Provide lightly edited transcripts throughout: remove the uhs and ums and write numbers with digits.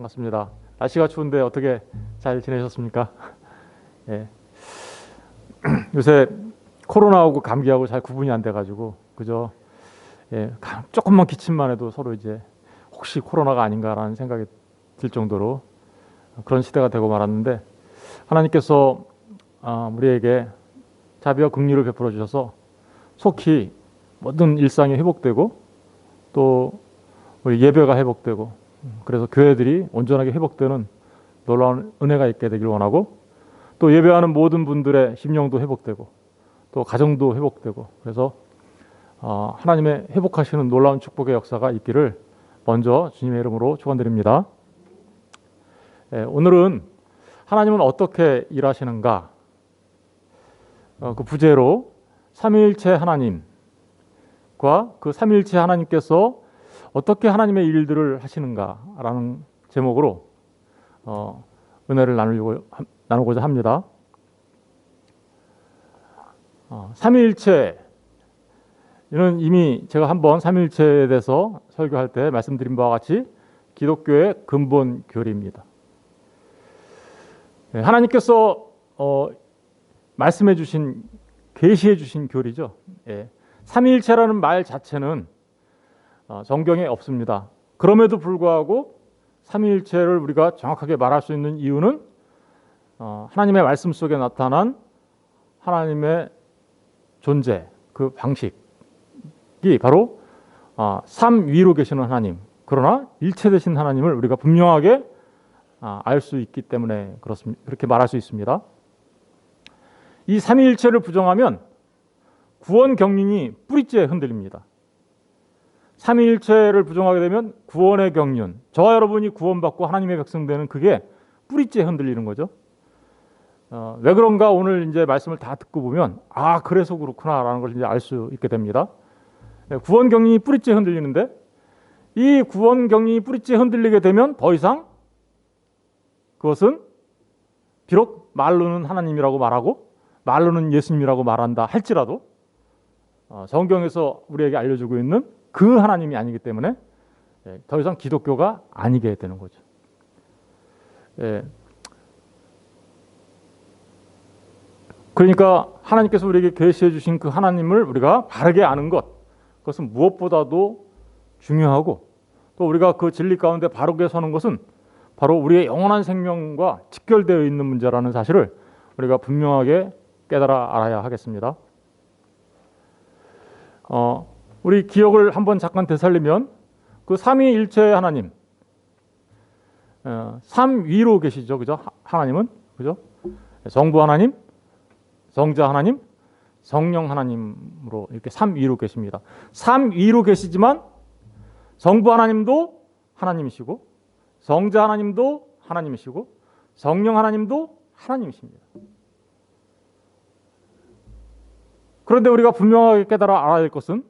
반갑습니다. 날씨가 추운데 어떻게 잘 지내셨습니까? 예. 요새 코로나하고 감기하고 잘 구분이 안 돼가지고 그죠? 예, 조금만 기침만 해도 서로 이제 혹시 코로나가 아닌가라는 생각이 들 정도로 그런 시대가 되고 말았는데 하나님께서 우리에게 자비와 긍휼을 베풀어 주셔서 속히 모든 일상이 회복되고 또 우리 예배가 회복되고 그래서 교회들이 온전하게 회복되는 놀라운 은혜가 있게 되길 원하고 또 예배하는 모든 분들의 심령도 회복되고 또 가정도 회복되고 그래서 하나님의 회복하시는 놀라운 축복의 역사가 있기를 먼저 주님의 이름으로 축원드립니다. 오늘은 하나님은 어떻게 일하시는가 그 부제로 삼위일체 하나님과 그 삼위일체 하나님께서 어떻게 하나님의 일들을 하시는가라는 제목으로 은혜를 나누고자 합니다. 삼위일체 이는 이미 제가 한번 삼위일체에 대해서 설교할 때 말씀드린 바와 같이 기독교의 근본 교리입니다. 하나님께서 말씀해 주신 계시해 주신 교리죠. 삼위일체라는 말 자체는 성경에 없습니다. 그럼에도 불구하고 삼위일체를 우리가 정확하게 말할 수 있는 이유는 하나님의 말씀 속에 나타난 하나님의 존재, 그 방식이 바로 삼위로 계시는 하나님, 그러나 일체 되신 하나님을 우리가 분명하게 알 수 있기 때문에 그렇게 말할 수 있습니다. 이 삼위일체를 부정하면 구원 경륜이 뿌리째 흔들립니다. 삼위일체를 부정하게 되면 구원의 경륜, 저와 여러분이 구원받고 하나님의 백성 되는 그게 뿌리째 흔들리는 거죠. 왜 그런가 오늘 이제 말씀을 다 듣고 보면 그래서 그렇구나라는 걸 이제 알 수 있게 됩니다. 구원 경륜이 뿌리째 흔들리는데 이 구원 경륜이 뿌리째 흔들리게 되면 더 이상 그것은 비록 말로는 하나님이라고 말하고 말로는 예수님이라고 말한다 할지라도 성경에서 우리에게 알려주고 있는 그 하나님이 아니기 때문에 더 이상 기독교가 아니게 되는 거죠. 그러니까 하나님께서 우리에게 계시해 주신 그 하나님을 우리가 바르게 아는 것, 그것은 무엇보다도 중요하고 또 우리가 그 진리 가운데 바르게 서는 것은 바로 우리의 영원한 생명과 직결되어 있는 문제라는 사실을 우리가 분명하게 깨달아 알아야 하겠습니다. 우리 기억을 한번 잠깐 되살리면 그 삼위일체 하나님, 삼위로 계시죠, 그죠? 하나님은 그죠? 성부 하나님, 성자 하나님, 성령 하나님으로 이렇게 삼위로 계십니다. 삼위로 계시지만 성부 하나님도 하나님이시고 성자 하나님도 하나님이시고 성령 하나님도 하나님이십니다. 그런데 우리가 분명하게 깨달아 알아야 할 것은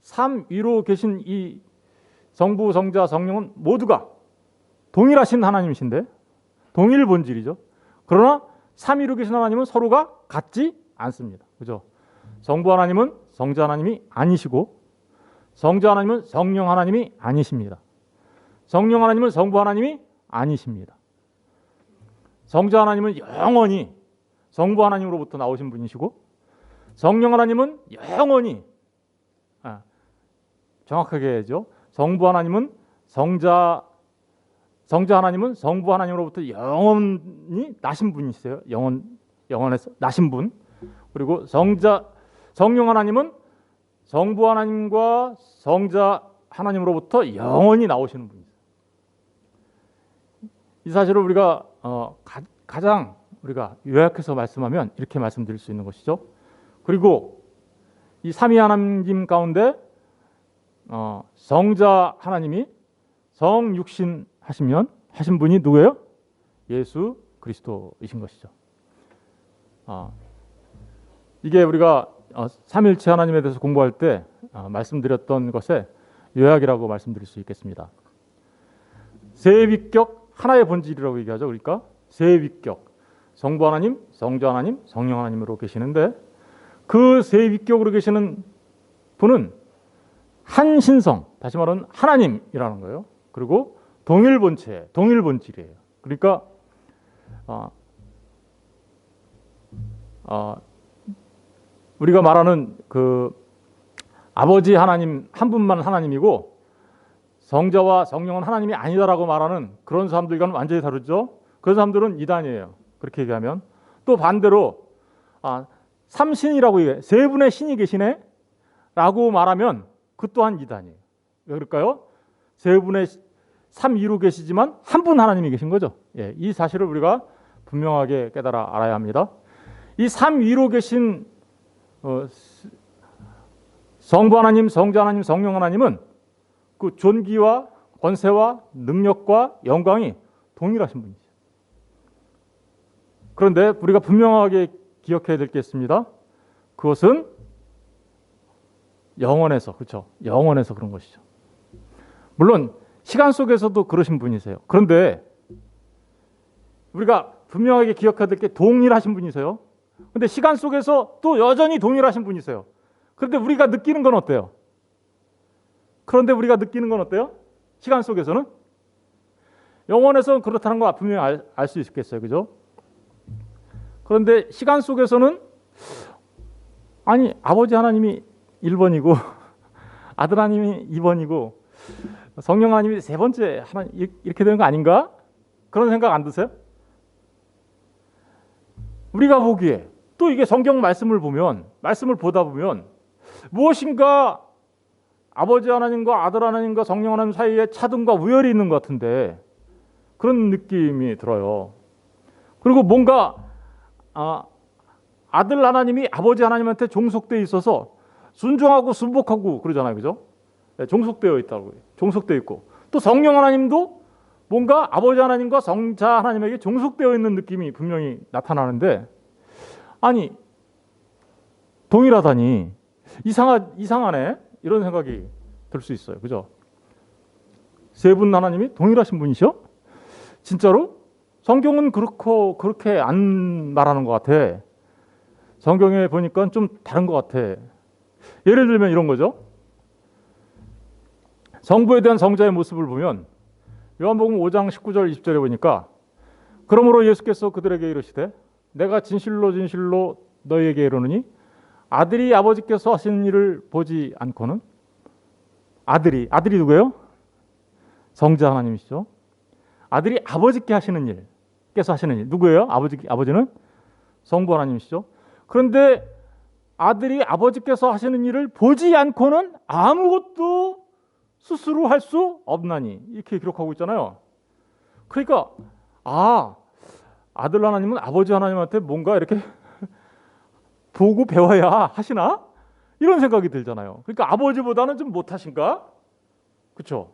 삼위로 계신 이 성부, 성자, 성령은 모두가 동일하신 하나님이신데 동일 본질이죠. 그러나 삼위로 계신 하나님은 서로가 같지 않습니다. 그죠? 성부 하나님은 성자 하나님이 아니시고 성자 하나님은 성령 하나님이 아니십니다. 성령 하나님은 성부 하나님이 아니십니다. 성자 하나님은 영원히 성부 하나님으로부터 나오신 분이시고 성령 하나님은 영원히 정확하게 해야죠. 성부 하나님은 성자 하나님은 성부 하나님으로부터 영원히 나신 분이세요. 영원에서 나신 분. 그리고 성령 하나님은 성부 하나님과 성자 하나님으로부터 영원히 나오시는 분이세요. 이 사실을 우리가 가장 우리가 요약해서 말씀하면 이렇게 말씀드릴 수 있는 것이죠. 그리고 이 삼위 하나님 가운데 성자 하나님이 성육신 하신 분이 누구예요? 예수 그리스도이신 것이죠. 이게 우리가 삼위일체 하나님에 대해서 공부할 때 말씀드렸던 것의 요약이라고 말씀드릴 수 있겠습니다. 세위격 하나의 본질이라고 얘기하죠. 그러니까 세위격 성부 하나님, 성자 하나님, 성령 하나님으로 계시는데 그 세위격으로 계시는 분은 한 신성, 다시 말하면 하나님이라는 거예요. 그리고 동일 본체, 동일 본질이에요. 그러니까 우리가 말하는 그 아버지 하나님 한 분만 하나님이고 성자와 성령은 하나님이 아니다라고 말하는 그런 사람들과는 완전히 다르죠. 그런 사람들은 이단이에요. 그렇게 얘기하면. 또 반대로 삼신이라고 얘기해, 세 분의 신이 계시네 라고 말하면 그 또한 이단이에요. 왜 그럴까요? 세 분의 삼위로 계시지만 한 분 하나님이 계신 거죠. 예, 이 사실을 우리가 분명하게 깨달아 알아야 합니다. 이 삼위로 계신 성부 하나님, 성자 하나님, 성령 하나님은 그 존귀와 권세와 능력과 영광이 동일하신 분이죠. 그런데 우리가 분명하게 기억해야 될 게 있습니다. 그것은 영원에서, 그렇죠? 영원에서 그런 것이죠. 물론 시간 속에서도 그러신 분이세요. 그런데 우리가 분명하게 기억해야 될 게 동일하신 분이세요. 그런데 시간 속에서 또 여전히 동일하신 분이세요. 그런데 우리가 느끼는 건 어때요? 시간 속에서는? 영원에서는 그렇다는 거 분명히 알 수 있겠어요. 그죠? 그런데 시간 속에서는 아니 아버지 하나님이 1번이고 아들 하나님이 2번이고 성령 하나님이 세 번째 하나님 이렇게 되는 거 아닌가? 그런 생각 안 드세요? 우리가 보기에 또 이게 성경 말씀을 보다 보면 무엇인가 아버지 하나님과 아들 하나님과 성령 하나님 사이에 차등과 우열이 있는 것 같은데 그런 느낌이 들어요. 그리고 뭔가 아들 하나님이 아버지 하나님한테 종속되어 있어서 순종하고 순복하고 그러잖아요. 그죠? 네, 종속되어 있다고. 종속되어 있고 또 성령 하나님도 뭔가 아버지 하나님과 성자 하나님에게 종속되어 있는 느낌이 분명히 나타나는데 아니 동일하다니 이상하네 이런 생각이 들 수 있어요. 그죠? 세 분 하나님이 동일하신 분이셔? 진짜로? 성경은 그렇게 안 말하는 것 같아. 성경에 보니까 좀 다른 것 같아. 예를 들면 이런 거죠. 성부에 대한 성자의 모습을 보면 요한복음 5장 19절 20절에 보니까 그러므로 예수께서 그들에게 이르시되 내가 진실로 진실로 너희에게 이르노니 아들이 아버지께서 하시는 일을 보지 않고는 아들이 누구예요? 성자 하나님이시죠. 아들이 아버지께 하시는 일께서 하시는 일 누구예요? 아버지는 성부 하나님이시죠. 그런데 아들이 아버지께서 하시는 일을 보지 않고는 아무것도 스스로 할 수 없나니 이렇게 기록하고 있잖아요. 그러니까 아들 하나님은 아버지 하나님한테 뭔가 이렇게 보고 배워야 하시나? 이런 생각이 들잖아요. 그러니까 아버지보다는 좀 못하신가? 그렇죠?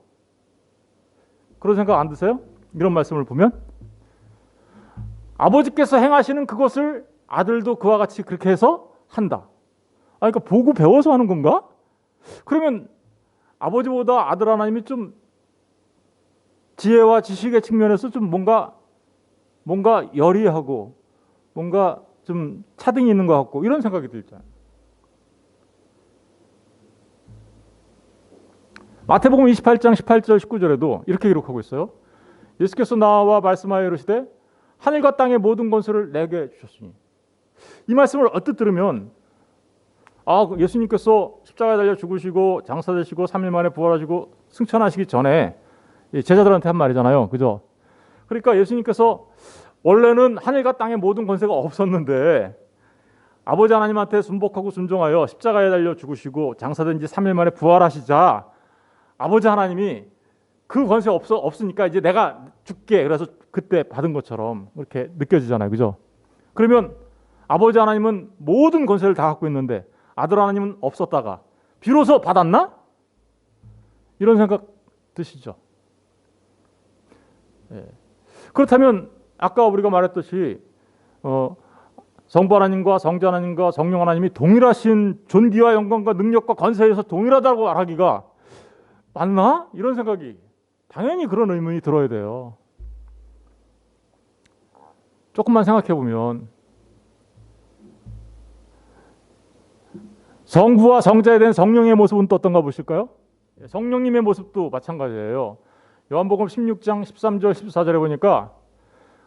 그런 생각 안 드세요? 이런 말씀을 보면 아버지께서 행하시는 그것을 아들도 그와 같이 그렇게 해서 한다. 그러니까 보고 배워서 하는 건가? 그러면 아버지보다 아들 하나님이 좀 지혜와 지식의 측면에서 좀 뭔가 열의하고 뭔가 좀 차등이 있는 것 같고 이런 생각이 들잖아요. 마태복음 28장 18절 19절에도 이렇게 기록하고 있어요. 예수께서 나와 말씀하여 이르시되 하늘과 땅의 모든 권세를 내게 주셨으니 이 말씀을 언뜻 들으면 예수님께서 십자가에 달려 죽으시고 장사되시고 3일 만에 부활하시고 승천하시기 전에 제자들한테 한 말이잖아요. 그죠? 그러니까 예수님께서 원래는 하늘과 땅의 모든 권세가 없었는데 아버지 하나님한테 순복하고 순종하여 십자가에 달려 죽으시고 장사된 지 3일 만에 부활하시자 아버지 하나님이 그 권세 없으니까 이제 내가 죽게 그래서 그때 받은 것처럼 이렇게 느껴지잖아요. 그죠? 그러면 아버지 하나님은 모든 권세를 다 갖고 있는데 아들 하나님은 없었다가 비로소 받았나? 이런 생각 드시죠? 예. 그렇다면 아까 우리가 말했듯이 성부 하나님과 성자 하나님과 성령 하나님이 동일하신 존귀와 영광과 능력과 권세에서 동일하다고 말하기가 맞나? 이런 생각이 당연히 그런 의문이 들어야 돼요. 조금만 생각해 보면 성부와 성자에 대한 성령의 모습은 또 어떤가 보실까요? 성령님의 모습도 마찬가지예요. 요한복음 16장 13절 14절에 보니까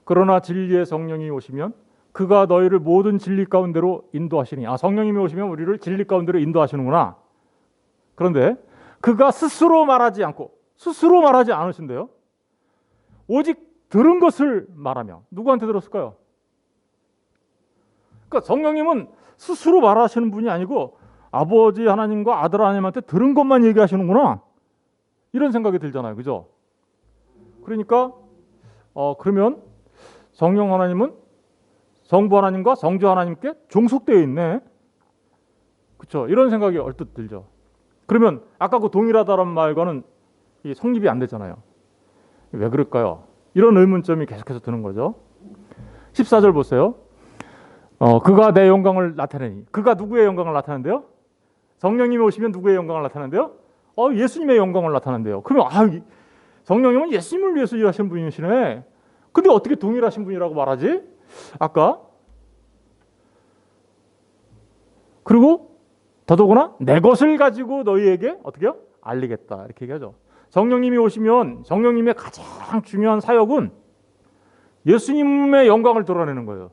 그러나 진리의 성령이 오시면 그가 너희를 모든 진리 가운데로 인도하시니. 성령님이 오시면 우리를 진리 가운데로 인도하시는구나. 그런데 그가 스스로 말하지 않으신대요. 오직 들은 것을 말하며. 누구한테 들었을까요? 그러니까 성령님은 스스로 말하시는 분이 아니고 아버지 하나님과 아들 하나님한테 들은 것만 얘기하시는구나. 이런 생각이 들잖아요. 그죠? 그러니까 그러면 성령 하나님은 성부 하나님과 성자 하나님께 종속되어 있네. 그렇죠? 이런 생각이 얼뜻 들죠. 그러면 아까 그 동일하다는 말과는 성립이 안 되잖아요. 왜 그럴까요? 이런 의문점이 계속해서 드는 거죠. 14절 보세요. 그가 내 영광을 나타내니. 그가 누구의 영광을 나타낸대요? 성령님이 오시면 누구의 영광을 나타낸대요? 예수님의 영광을 나타낸대요. 그러면 성령님은 예수님을 위해서 일하시는 분이시네. 근데 어떻게 동일하신 분이라고 말하지? 아까. 그리고 더더구나 내 것을 가지고 너희에게 어떻게요? 알리겠다. 이렇게 얘기하죠. 성령님이 오시면 성령님의 가장 중요한 사역은 예수님의 영광을 드러내는 거예요.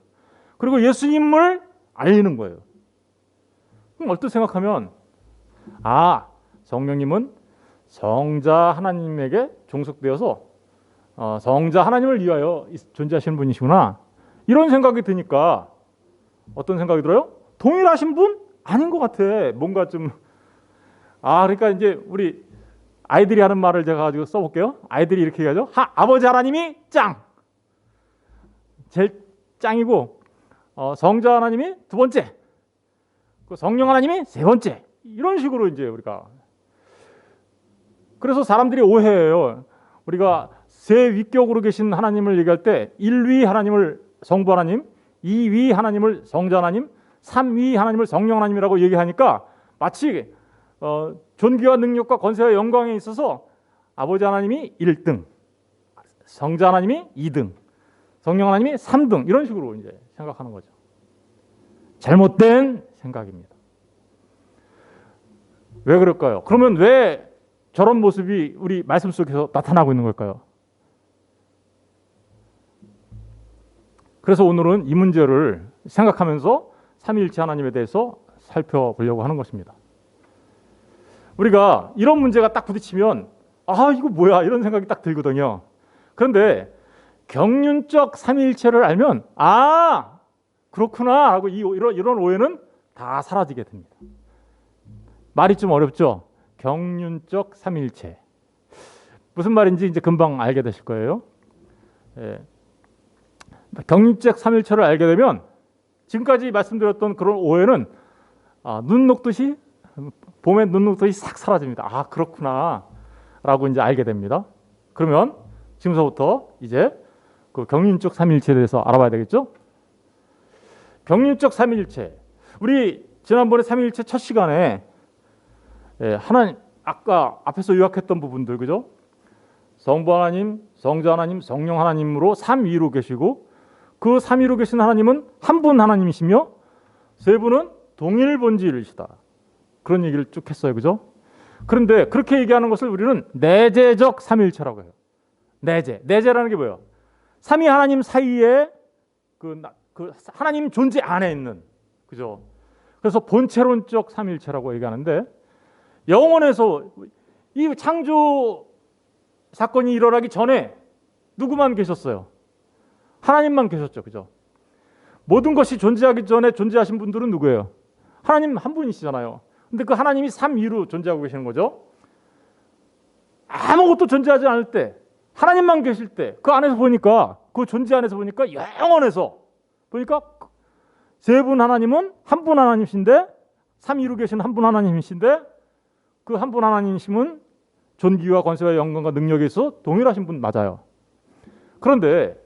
그리고 예수님을 알리는 거예요. 그럼 얼뜻 생각하면 성령님은 성자 하나님에게 종속되어서 성자 하나님을 위하여 존재하시는 분이시구나. 이런 생각이 드니까 어떤 생각이 들어요? 동일하신 분? 아닌 것 같아. 뭔가 좀 그러니까 이제 우리 아이들이 하는 말을 제가 가지고 써볼게요. 아이들이 이렇게 얘기하죠. 아버지 하나님이 제일 짱이고 성자 하나님이 두 번째, 성령 하나님이 세 번째. 이런 식으로 이제 우리가 그래서 사람들이 오해해요. 우리가 세 위격으로 계신 하나님을 얘기할 때 1위 하나님을 성부 하나님, 2위 하나님을 성자 하나님, 3위 하나님을 성령 하나님이라고 얘기하니까 마치 존귀와 능력과 권세와 영광에 있어서 아버지 하나님이 1등, 성자 하나님이 2등, 성령 하나님이 3등 이런 식으로 이제 생각하는 거죠. 잘못된 생각입니다. 왜 그럴까요? 그러면 왜 저런 모습이 우리 말씀 속에서 나타나고 있는 걸까요? 그래서 오늘은 이 문제를 생각하면서 삼위일체 하나님에 대해서 살펴보려고 하는 것입니다. 우리가 이런 문제가 딱 부딪히면 이거 뭐야 이런 생각이 딱 들거든요. 그런데 경륜적 삼위일체를 알면 그렇구나 하고 이런 오해는 다 사라지게 됩니다. 말이 좀 어렵죠? 경륜적 삼위일체 무슨 말인지 이제 금방 알게 되실 거예요. 경륜적 삼위일체를 알게 되면 지금까지 말씀드렸던 그런 오해는 눈 녹듯이 봄에 눈 녹듯이 싹 사라집니다. 그렇구나 라고 이제 알게 됩니다. 그러면 지금서부터 이제 그 경륜적 삼위일체에 대해서 알아봐야 되겠죠? 경륜적 삼위일체 우리 지난번에 삼위일체 첫 시간에 하나님 아까 앞에서 요약했던 부분들 그죠? 성부 하나님, 성자 하나님, 성령 하나님으로 삼위로 계시고 그 삼위로 계신 하나님은 한 분 하나님이시며 세 분은 동일 본질이시다. 그런 얘기를 쭉 했어요. 그죠? 그런데 그렇게 얘기하는 것을 우리는 내재적 삼위일체라고 해요. 내재라는 게 뭐예요? 삼위 하나님 사이에 그 하나님 존재 안에 있는 그죠? 그래서 본체론적 삼위일체라고 얘기하는데 영원에서 이 창조 사건이 일어나기 전에 누구만 계셨어요? 하나님만 계셨죠. 그죠? 모든 것이 존재하기 전에 존재하신 분들은 누구예요? 하나님 한 분이시잖아요. 근데 그 하나님이 삼위로 존재하고 계시는 거죠. 아무것도 존재하지 않을 때 하나님만 계실 때 그 안에서 보니까 그 존재 안에서 보니까 영원에서 보니까 세 분 하나님은 한 분 하나님이신데 삼위로 계신 한 분 하나님이신데 그 한 분 하나님이심은 존귀와 권세와 영광과 능력에 있어 동일하신 분 맞아요. 그런데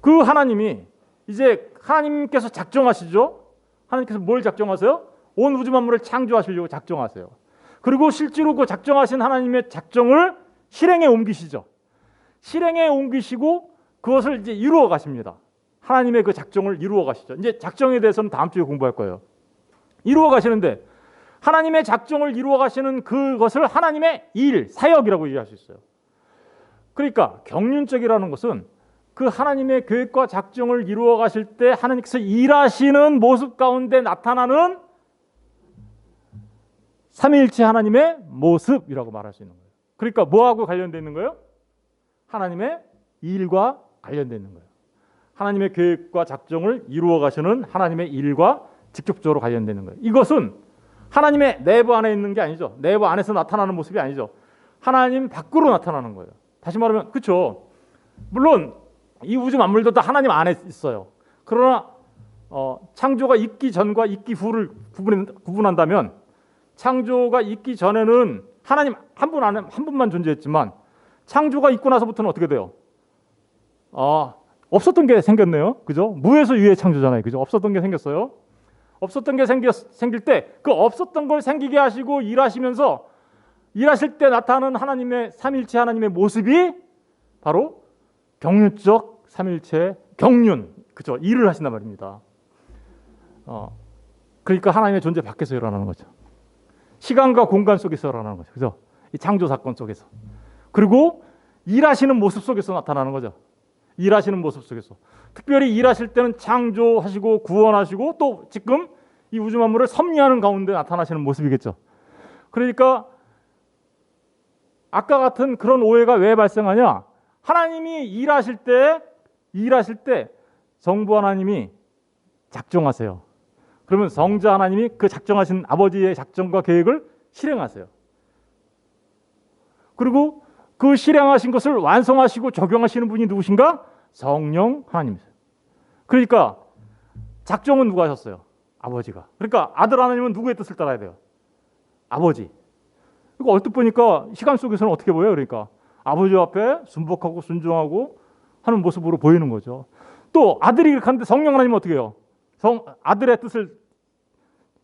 그 하나님이 이제 하나님께서 작정하시죠. 하나님께서 뭘 작정하세요? 온 우주 만물을 창조하시려고 작정하세요. 그리고 실제로 그 작정하신 하나님의 작정을 실행에 옮기시죠. 실행에 옮기시고 그것을 이제 이루어 가십니다. 하나님의 그 작정을 이루어 가시죠. 이제 작정에 대해서는 다음 주에 공부할 거예요. 이루어 가시는데 하나님의 작정을 이루어 가시는 그것을 하나님의 일, 사역이라고 얘기할 수 있어요. 그러니까 경륜적이라는 것은 그 하나님의 계획과 작정을 이루어 가실 때 하나님께서 일하시는 모습 가운데 나타나는 삼위일체 하나님의 모습이라고 말할 수 있는 거예요. 그러니까 뭐하고 관련되어 있는 거예요? 하나님의 일과 관련되어 있는 거예요. 하나님의 계획과 작정을 이루어 가시는 하나님의 일과 직접적으로 관련되어 있는 거예요. 이것은 하나님의 내부 안에 있는 게 아니죠. 내부 안에서 나타나는 모습이 아니죠. 하나님 밖으로 나타나는 거예요. 다시 말하면 그렇죠. 물론 이 우주 만물도 다 하나님 안에 있어요. 그러나 창조가 있기 전과 있기 후를 구분한다면 창조가 있기 전에는 하나님 한 분 안에 한 분만 존재했지만 창조가 있고 나서부터는 어떻게 돼요? 없었던 게 생겼네요. 그죠? 무에서 유의 창조잖아요. 그죠? 없었던 게 생겼어요. 없었던 게 생길 때 그 없었던 걸 생기게 하시고 일하시면서 일하실 때 나타나는 하나님의 삼일체 하나님의 모습이 바로 경륜적 삼일체 경륜, 그죠? 일을 하신단 말입니다. 그러니까 하나님의 존재 밖에서 일어나는 거죠. 시간과 공간 속에서 일어나는 거죠. 그죠? 이 창조 사건 속에서. 그리고 일하시는 모습 속에서 나타나는 거죠. 일하시는 모습 속에서. 특별히 일하실 때는 창조하시고 구원하시고 또 지금 이 우주 만물을 섭리하는 가운데 나타나시는 모습이겠죠. 그러니까 아까 같은 그런 오해가 왜 발생하냐? 하나님이 일하실 때 성부 하나님이 작정하세요. 그러면 성자 하나님이 그 작정하신 아버지의 작정과 계획을 실행하세요. 그리고 그 실행하신 것을 완성하시고 적용하시는 분이 누구신가? 성령 하나님이세요. 그러니까 작정은 누가 하셨어요? 아버지가. 그러니까 아들 하나님은 누구의 뜻을 따라야 돼요? 아버지. 이거 얼핏 보니까 시간 속에서는 어떻게 보여요? 그러니까 아버지 앞에 순복하고 순종하고 하는 모습으로 보이는 거죠. 또 아들이 이렇게 하는데 성령 하나님은 어떻게 해요? 아들의 뜻을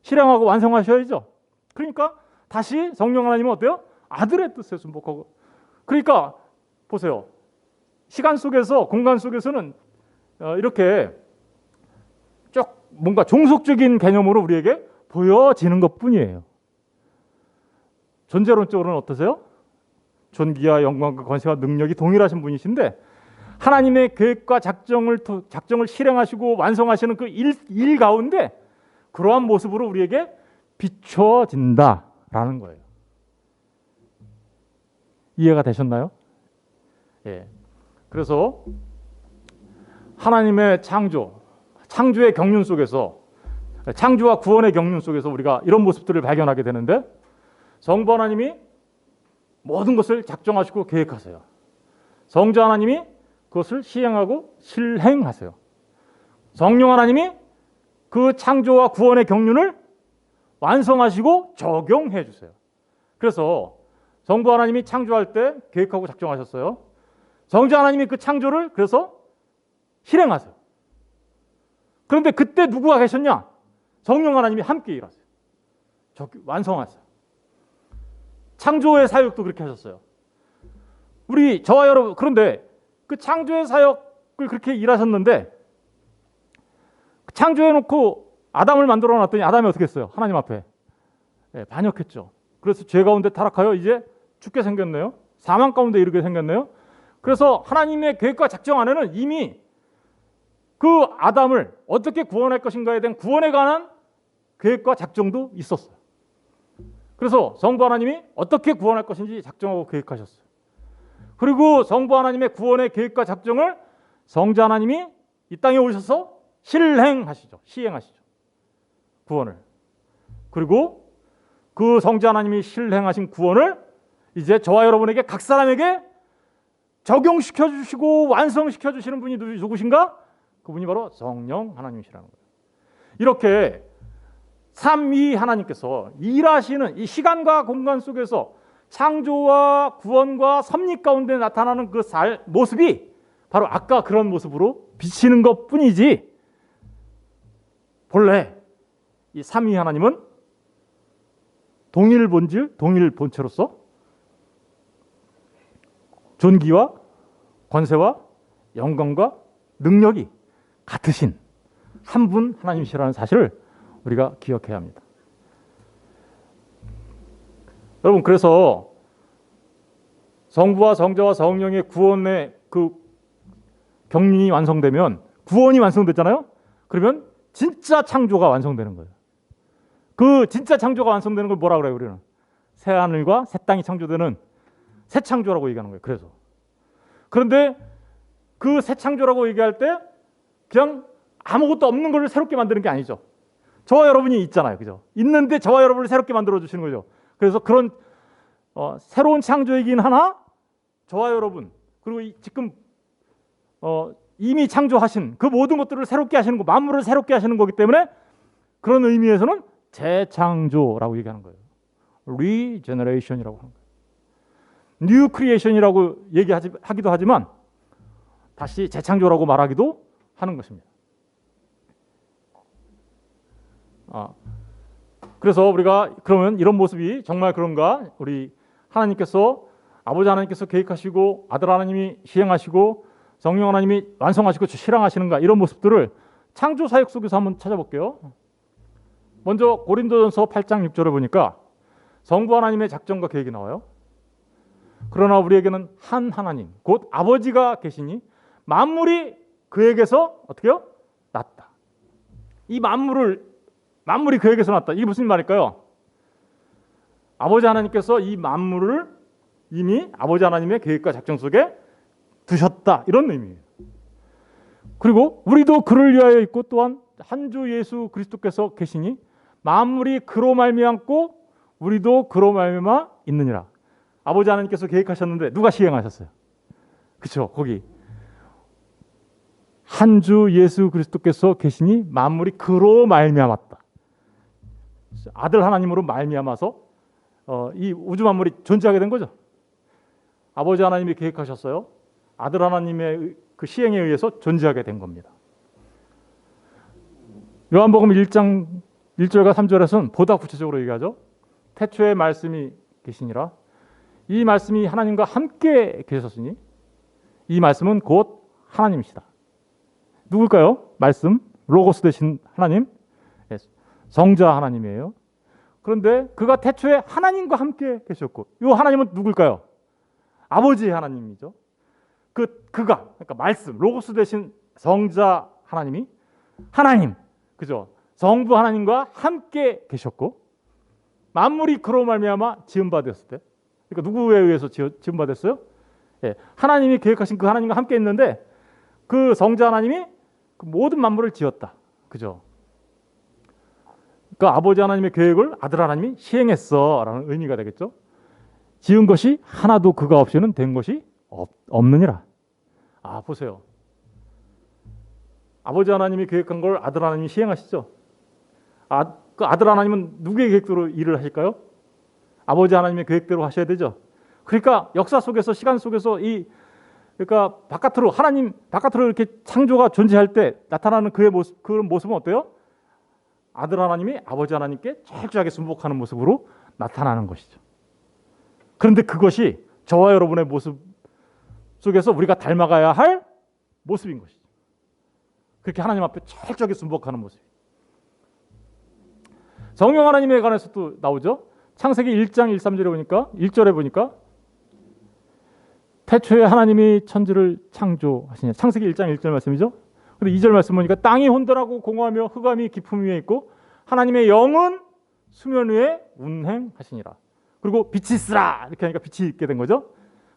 실행하고 완성하셔야죠. 그러니까 다시 성령 하나님은 어때요? 아들의 뜻에 순복하고. 그러니까 보세요. 시간 속에서 공간 속에서는 이렇게 쭉 뭔가 종속적인 개념으로 우리에게 보여지는 것뿐이에요. 존재론적으로는 어떠세요? 존귀와 영광과 권세와 능력이 동일하신 분이신데 하나님의 계획과 작정을 실행하시고 완성하시는 그 일 가운데 그러한 모습으로 우리에게 비춰진다라는 거예요. 이해가 되셨나요? 예. 그래서 하나님의 창조의 경륜 속에서 창조와 구원의 경륜 속에서 우리가 이런 모습들을 발견하게 되는데 성부 하나님이 모든 것을 작정하시고 계획하세요. 성자 하나님이 그것을 시행하고 실행하세요. 성령 하나님이 그 창조와 구원의 경륜을 완성하시고 적용해 주세요. 그래서 성부 하나님이 창조할 때 계획하고 작정하셨어요. 성자 하나님이 그 창조를 그래서 실행하세요. 그런데 그때 누구가 계셨냐? 성령 하나님이 함께 일하세요. 완성하세요. 창조의 사역도 그렇게 하셨어요. 저와 여러분, 그런데 그 창조의 사역을 그렇게 일하셨는데 창조해놓고 아담을 만들어 놨더니 아담이 어떻게 했어요? 하나님 앞에 반역했죠. 그래서 죄 가운데 타락하여 이제 죽게 생겼네요. 사망 가운데 이르게 생겼네요. 그래서 하나님의 계획과 작정 안에는 이미 그 아담을 어떻게 구원할 것인가에 대한 구원에 관한 계획과 작정도 있었어요. 그래서 성부 하나님이 어떻게 구원할 것인지 작정하고 계획하셨어요. 그리고 성부 하나님의 구원의 계획과 작정을 성자 하나님이 이 땅에 오셔서 시행하시죠. 구원을. 그리고 그 성자 하나님이 실행하신 구원을 이제 저와 여러분에게 각 사람에게 적용시켜 주시고 완성시켜 주시는 분이 누구신가? 그분이 바로 성령 하나님이시라는 거예요. 이렇게 삼위 하나님께서 일하시는 이 시간과 공간 속에서 창조와 구원과 섭리 가운데 나타나는 그 모습이 바로 아까 그런 모습으로 비치는 것뿐이지 본래 이 삼위 하나님은 동일 본질, 동일 본체로서 존귀와 권세와 영광과 능력이 같으신 한 분 하나님이시라는 사실을 우리가 기억해야 합니다. 여러분, 그래서 성부와 성자와 성령의 구원의 그 경륜이 완성되면, 구원이 완성됐잖아요. 그러면 진짜 창조가 완성되는 거예요. 그 진짜 창조가 완성되는 걸 뭐라 그래요? 우리는 새 하늘과 새 땅이 창조되는 새 창조라고 얘기하는 거예요. 그래서 그런데 그 새 창조라고 얘기할 때 그냥 아무것도 없는 걸 새롭게 만드는 게 아니죠. 저와 여러분이 있잖아요, 그죠? 있는데 저와 여러분을 새롭게 만들어 주시는 거죠. 그래서 그런 새로운 창조이긴 하나, 저와 여러분 그리고 지금 이미 창조하신 그 모든 것들을 새롭게 하시는 거, 만물을 새롭게 하시는 거기 때문에 그런 의미에서는 재창조라고 얘기하는 거예요. Regeneration이라고 하는 거예요. New Creation이라고 얘기하기도 하지만 다시 재창조라고 말하기도 하는 것입니다. 그래서 우리가 그러면 이런 모습이 정말 그런가? 우리 하나님께서, 아버지 하나님께서 계획하시고 아들 하나님이 시행하시고 성령 하나님이 완성하시고 실행하시는가, 이런 모습들을 창조 사역 속에서 한번 찾아볼게요. 먼저 고린도전서 8장 6절에 보니까 성부 하나님의 작정과 계획이 나와요. 그러나 우리에게는 한 하나님 곧 아버지가 계시니 만물이 그에게서 어떻게요? 났다. 이 만물이 그에게서 났다. 이게 무슨 말일까요? 아버지 하나님께서 이 만물을 이미 아버지 하나님의 계획과 작정 속에 두셨다, 이런 의미예요. 그리고 우리도 그를 위하여 있고 또한 한 주 예수 그리스도께서 계시니 만물이 그로 말미암고 우리도 그로 말미암아 있느니라. 아버지 하나님께서 계획하셨는데 누가 시행하셨어요? 그렇죠. 거기 한 주 예수 그리스도께서 계시니 만물이 그로 말미암았다. 아들 하나님으로 말미암아서 이 우주 만물이 존재하게 된 거죠. 아버지 하나님이 계획하셨어요. 아들 하나님의 그 시행에 의해서 존재하게 된 겁니다. 요한복음 1장 1절과 3절에서는 보다 구체적으로 얘기하죠. 태초에 말씀이 계시니라. 이 말씀이 하나님과 함께 계셨으니 이 말씀은 곧 하나님이시다. 누굴까요? 말씀, 로고스 되신 하나님, 성자 하나님이에요. 그런데 그가 태초에 하나님과 함께 계셨고, 이 하나님은 누굴까요? 아버지의 하나님이죠. 그가, 그러니까 말씀, 로고스 되신 성자 하나님이 하나님, 그죠? 성부 하나님과 함께 계셨고, 만물이 그로 말미암아 지음 바 되었을 때, 그러니까 누구에 의해서 지음 바 됐어요? 하나님이 계획하신 그 하나님과 함께 있는데 그 성자 하나님이 그 모든 만물을 지었다, 그죠? 그 아버지 하나님의 계획을 아들 하나님이 시행했어라는 의미가 되겠죠. 지은 것이 하나도 그가 없이는 된 것이 없느니라. 보세요. 아버지 하나님이 계획한 걸 아들 하나님이 시행하시죠. 그 아들 하나님은 누구의 계획대로 일을 하실까요? 아버지 하나님의 계획대로 하셔야 되죠. 그러니까 역사 속에서, 시간 속에서 그러니까 하나님 바깥으로 이렇게 창조가 존재할 때 나타나는 그의 모습, 그런 모습은 어때요? 아들 하나님이 아버지 하나님께 철저하게 순복하는 모습으로 나타나는 것이죠. 그런데 그것이 저와 여러분의 모습 속에서 우리가 닮아가야 할 모습인 것이죠. 그렇게 하나님 앞에 철저하게 순복하는 모습. 성령 하나님에 관해서도 나오죠. 창세기 1장 1, 3절에 보니까, 1절에 보니까 태초에 하나님이 천지를 창조하시냐. 창세기 1장 1절 말씀이죠. 근데 2절 말씀 보니까 땅이 혼돈하고 공허하며 흑암이 깊음 위에 있고 하나님의 영은 수면 위에 운행하시니라. 그리고 빛이 있으라 이렇게 하니까 빛이 있게 된 거죠.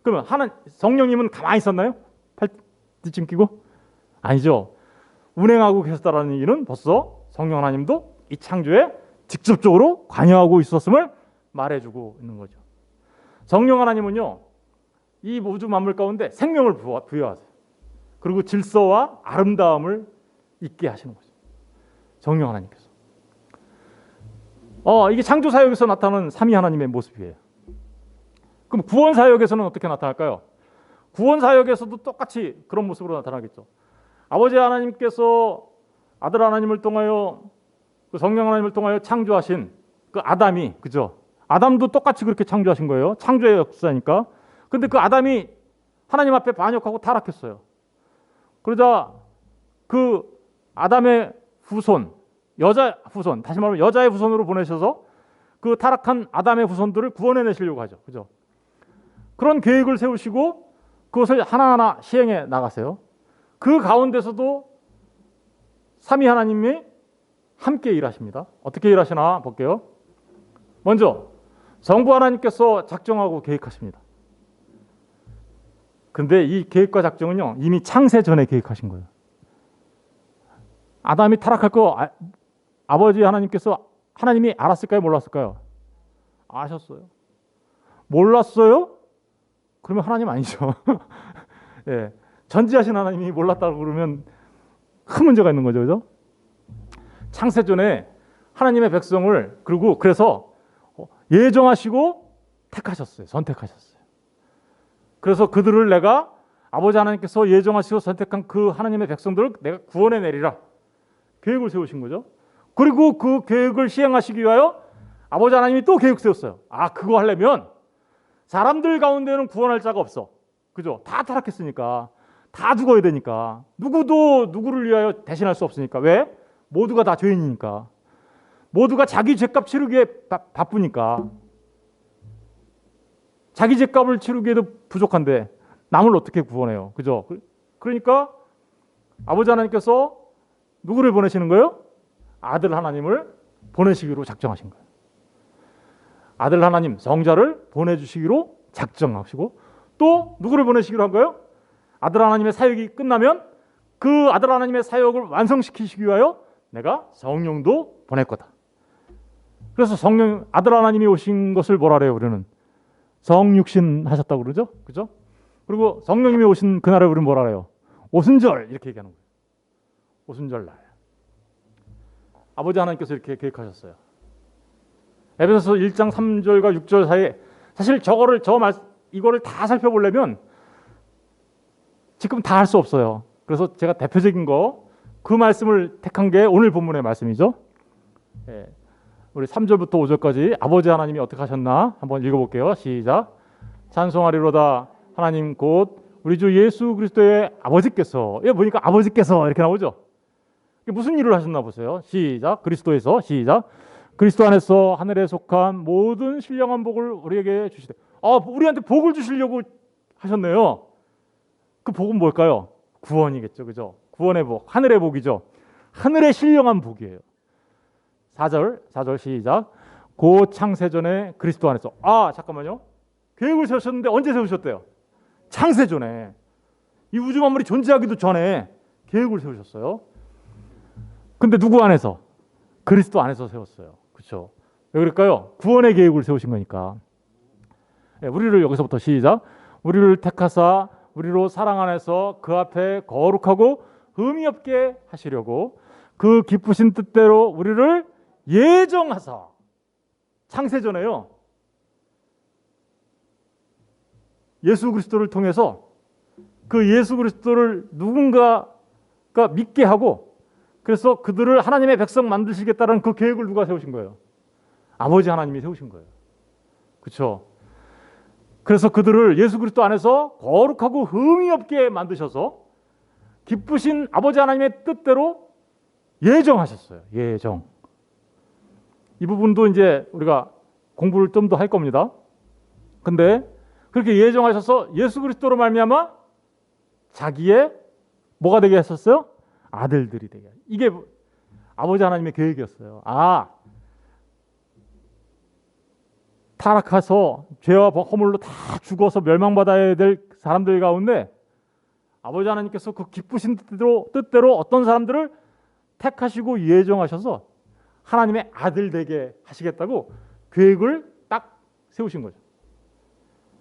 그러면 성령님은 가만히 있었나요? 팔찌 끼고? 아니죠. 운행하고 계셨다라는 일은 벌써 성령 하나님도 이 창조에 직접적으로 관여하고 있었음을 말해주고 있는 거죠. 성령 하나님은요, 이 우주 만물 가운데 생명을 부여하세요. 그리고 질서와 아름다움을 있게 하시는 거죠. 성령 하나님께서. 이게 창조 사역에서 나타나는 삼위 하나님의 모습이에요. 그럼 구원 사역에서는 어떻게 나타날까요? 구원 사역에서도 똑같이 그런 모습으로 나타나겠죠. 아버지 하나님께서 아들 하나님을 통하여, 그 성령 하나님을 통하여 창조하신 그 아담이, 그죠? 아담도 똑같이 그렇게 창조하신 거예요. 창조의 역사니까. 근데 그 아담이 하나님 앞에 반역하고 타락했어요. 그러자 그 아담의 후손, 여자 후손, 다시 말하면 여자의 후손으로 보내셔서 그 타락한 아담의 후손들을 구원해내시려고 하죠. 그죠? 그런 계획을 세우시고 그것을 하나하나 시행해 나가세요. 그 가운데서도 삼위 하나님이 함께 일하십니다. 어떻게 일하시나 볼게요. 먼저 성부 하나님께서 작정하고 계획하십니다. 근데 이 계획과 작정은요, 이미 창세 전에 계획하신 거예요. 아담이 타락할 거 아버지 하나님이 알았을까요? 몰랐을까요? 아셨어요. 몰랐어요? 그러면 하나님 아니죠. 예, 전지하신 하나님이 몰랐다고 그러면 큰 문제가 있는 거죠. 그죠? 창세 전에 하나님의 백성을 그래서 예정하시고 택하셨어요. 선택하셨어요. 그래서 그들을 내가 아버지 하나님께서 예정하시고 선택한 그 하나님의 백성들을 내가 구원해 내리라. 계획을 세우신 거죠. 그리고 그 계획을 시행하시기 위하여 아버지 하나님이 또 계획 세웠어요. 그거 하려면 사람들 가운데는 구원할 자가 없어. 그죠? 다 타락했으니까. 다 죽어야 되니까. 누구도 누구를 위하여 대신할 수 없으니까. 왜? 모두가 다 죄인이니까. 모두가 자기 죄값 치르기에 바쁘니까. 자기 죄값을 치르기에도 부족한데 남을 어떻게 구원해요? 그죠? 그러니까 아버지 하나님께서 누구를 보내시는 거예요? 아들 하나님을 보내시기로 작정하신 거예요. 아들 하나님 성자를 보내주시기로 작정하시고 또 누구를 보내시기로 한 거예요? 아들 하나님의 사역이 끝나면 그 아들 하나님의 사역을 완성시키시기 위하여 내가 성령도 보낼 거다. 그래서 아들 하나님이 오신 것을 뭐라 그래요? 우리는 성육신 하셨다고 그러죠? 그죠? 그리고 성령님이 오신 그날을 우리는 뭐라 그래요? 오순절 이렇게 얘기하는 거예요. 오순절 날. 아버지 하나님께서 이렇게 계획하셨어요. 에베소서 1장 3절과 6절 사이에 사실 이거를 다 살펴보려면 지금 다 할 수 없어요. 그래서 제가 대표적인 그 말씀을 택한 게 오늘 본문의 말씀이죠. 우리 3절부터 5절까지 아버지 하나님이 어떻게 하셨나 한번 읽어볼게요. 시작. 찬송하리로다 하나님 곧 우리 주 예수 그리스도의 아버지께서. 보니까 아버지께서 이렇게 나오죠. 무슨 일을 하셨나 보세요. 시작. 그리스도에서. 시작. 그리스도 안에서 하늘에 속한 모든 신령한 복을 우리에게 주시되. 우리한테 복을 주시려고 하셨네요. 그 복은 뭘까요? 구원이겠죠. 그죠? 구원의 복, 하늘의 복이죠. 하늘의 신령한 복이에요. 4절 시작. 곧 창세전에 그리스도 안에서. 잠깐만요. 계획을 세우셨는데 언제 세우셨대요? 창세전에. 이 우주 만물이 존재하기도 전에 계획을 세우셨어요. 근데 누구 안에서? 그리스도 안에서 세웠어요. 그렇죠? 왜 그럴까요? 구원의 계획을 세우신 거니까. 우리를 여기서부터 시작. 우리를 택하사 우리로 사랑 안에서 그 앞에 거룩하고 흠이 없게 하시려고 그 기쁘신 뜻대로 우리를 예정하사. 창세전에요. 예수 그리스도를 통해서 그 예수 그리스도를 누군가가 믿게 하고 그래서 그들을 하나님의 백성 만드시겠다는 그 계획을 누가 세우신 거예요? 아버지 하나님이 세우신 거예요. 그렇죠? 그래서 그들을 예수 그리스도 안에서 거룩하고 흠이 없게 만드셔서 기쁘신 아버지 하나님의 뜻대로 예정하셨어요. 예정. 이 부분도 이제 우리가 공부를 좀 더 할 겁니다. 근데 그렇게 예정하셔서 예수 그리스도로 말미암아 자기의 뭐가 되게 하셨어요? 아들들이 되게. 이게 아버지 하나님의 계획이었어요. 타락해서 죄와 허물로 다 죽어서 멸망받아야 될 사람들 가운데 아버지 하나님께서 그 기쁘신 뜻대로 어떤 사람들을 택하시고 예정하셔서 하나님의 아들 되게 하시겠다고 계획을 딱 세우신 거죠.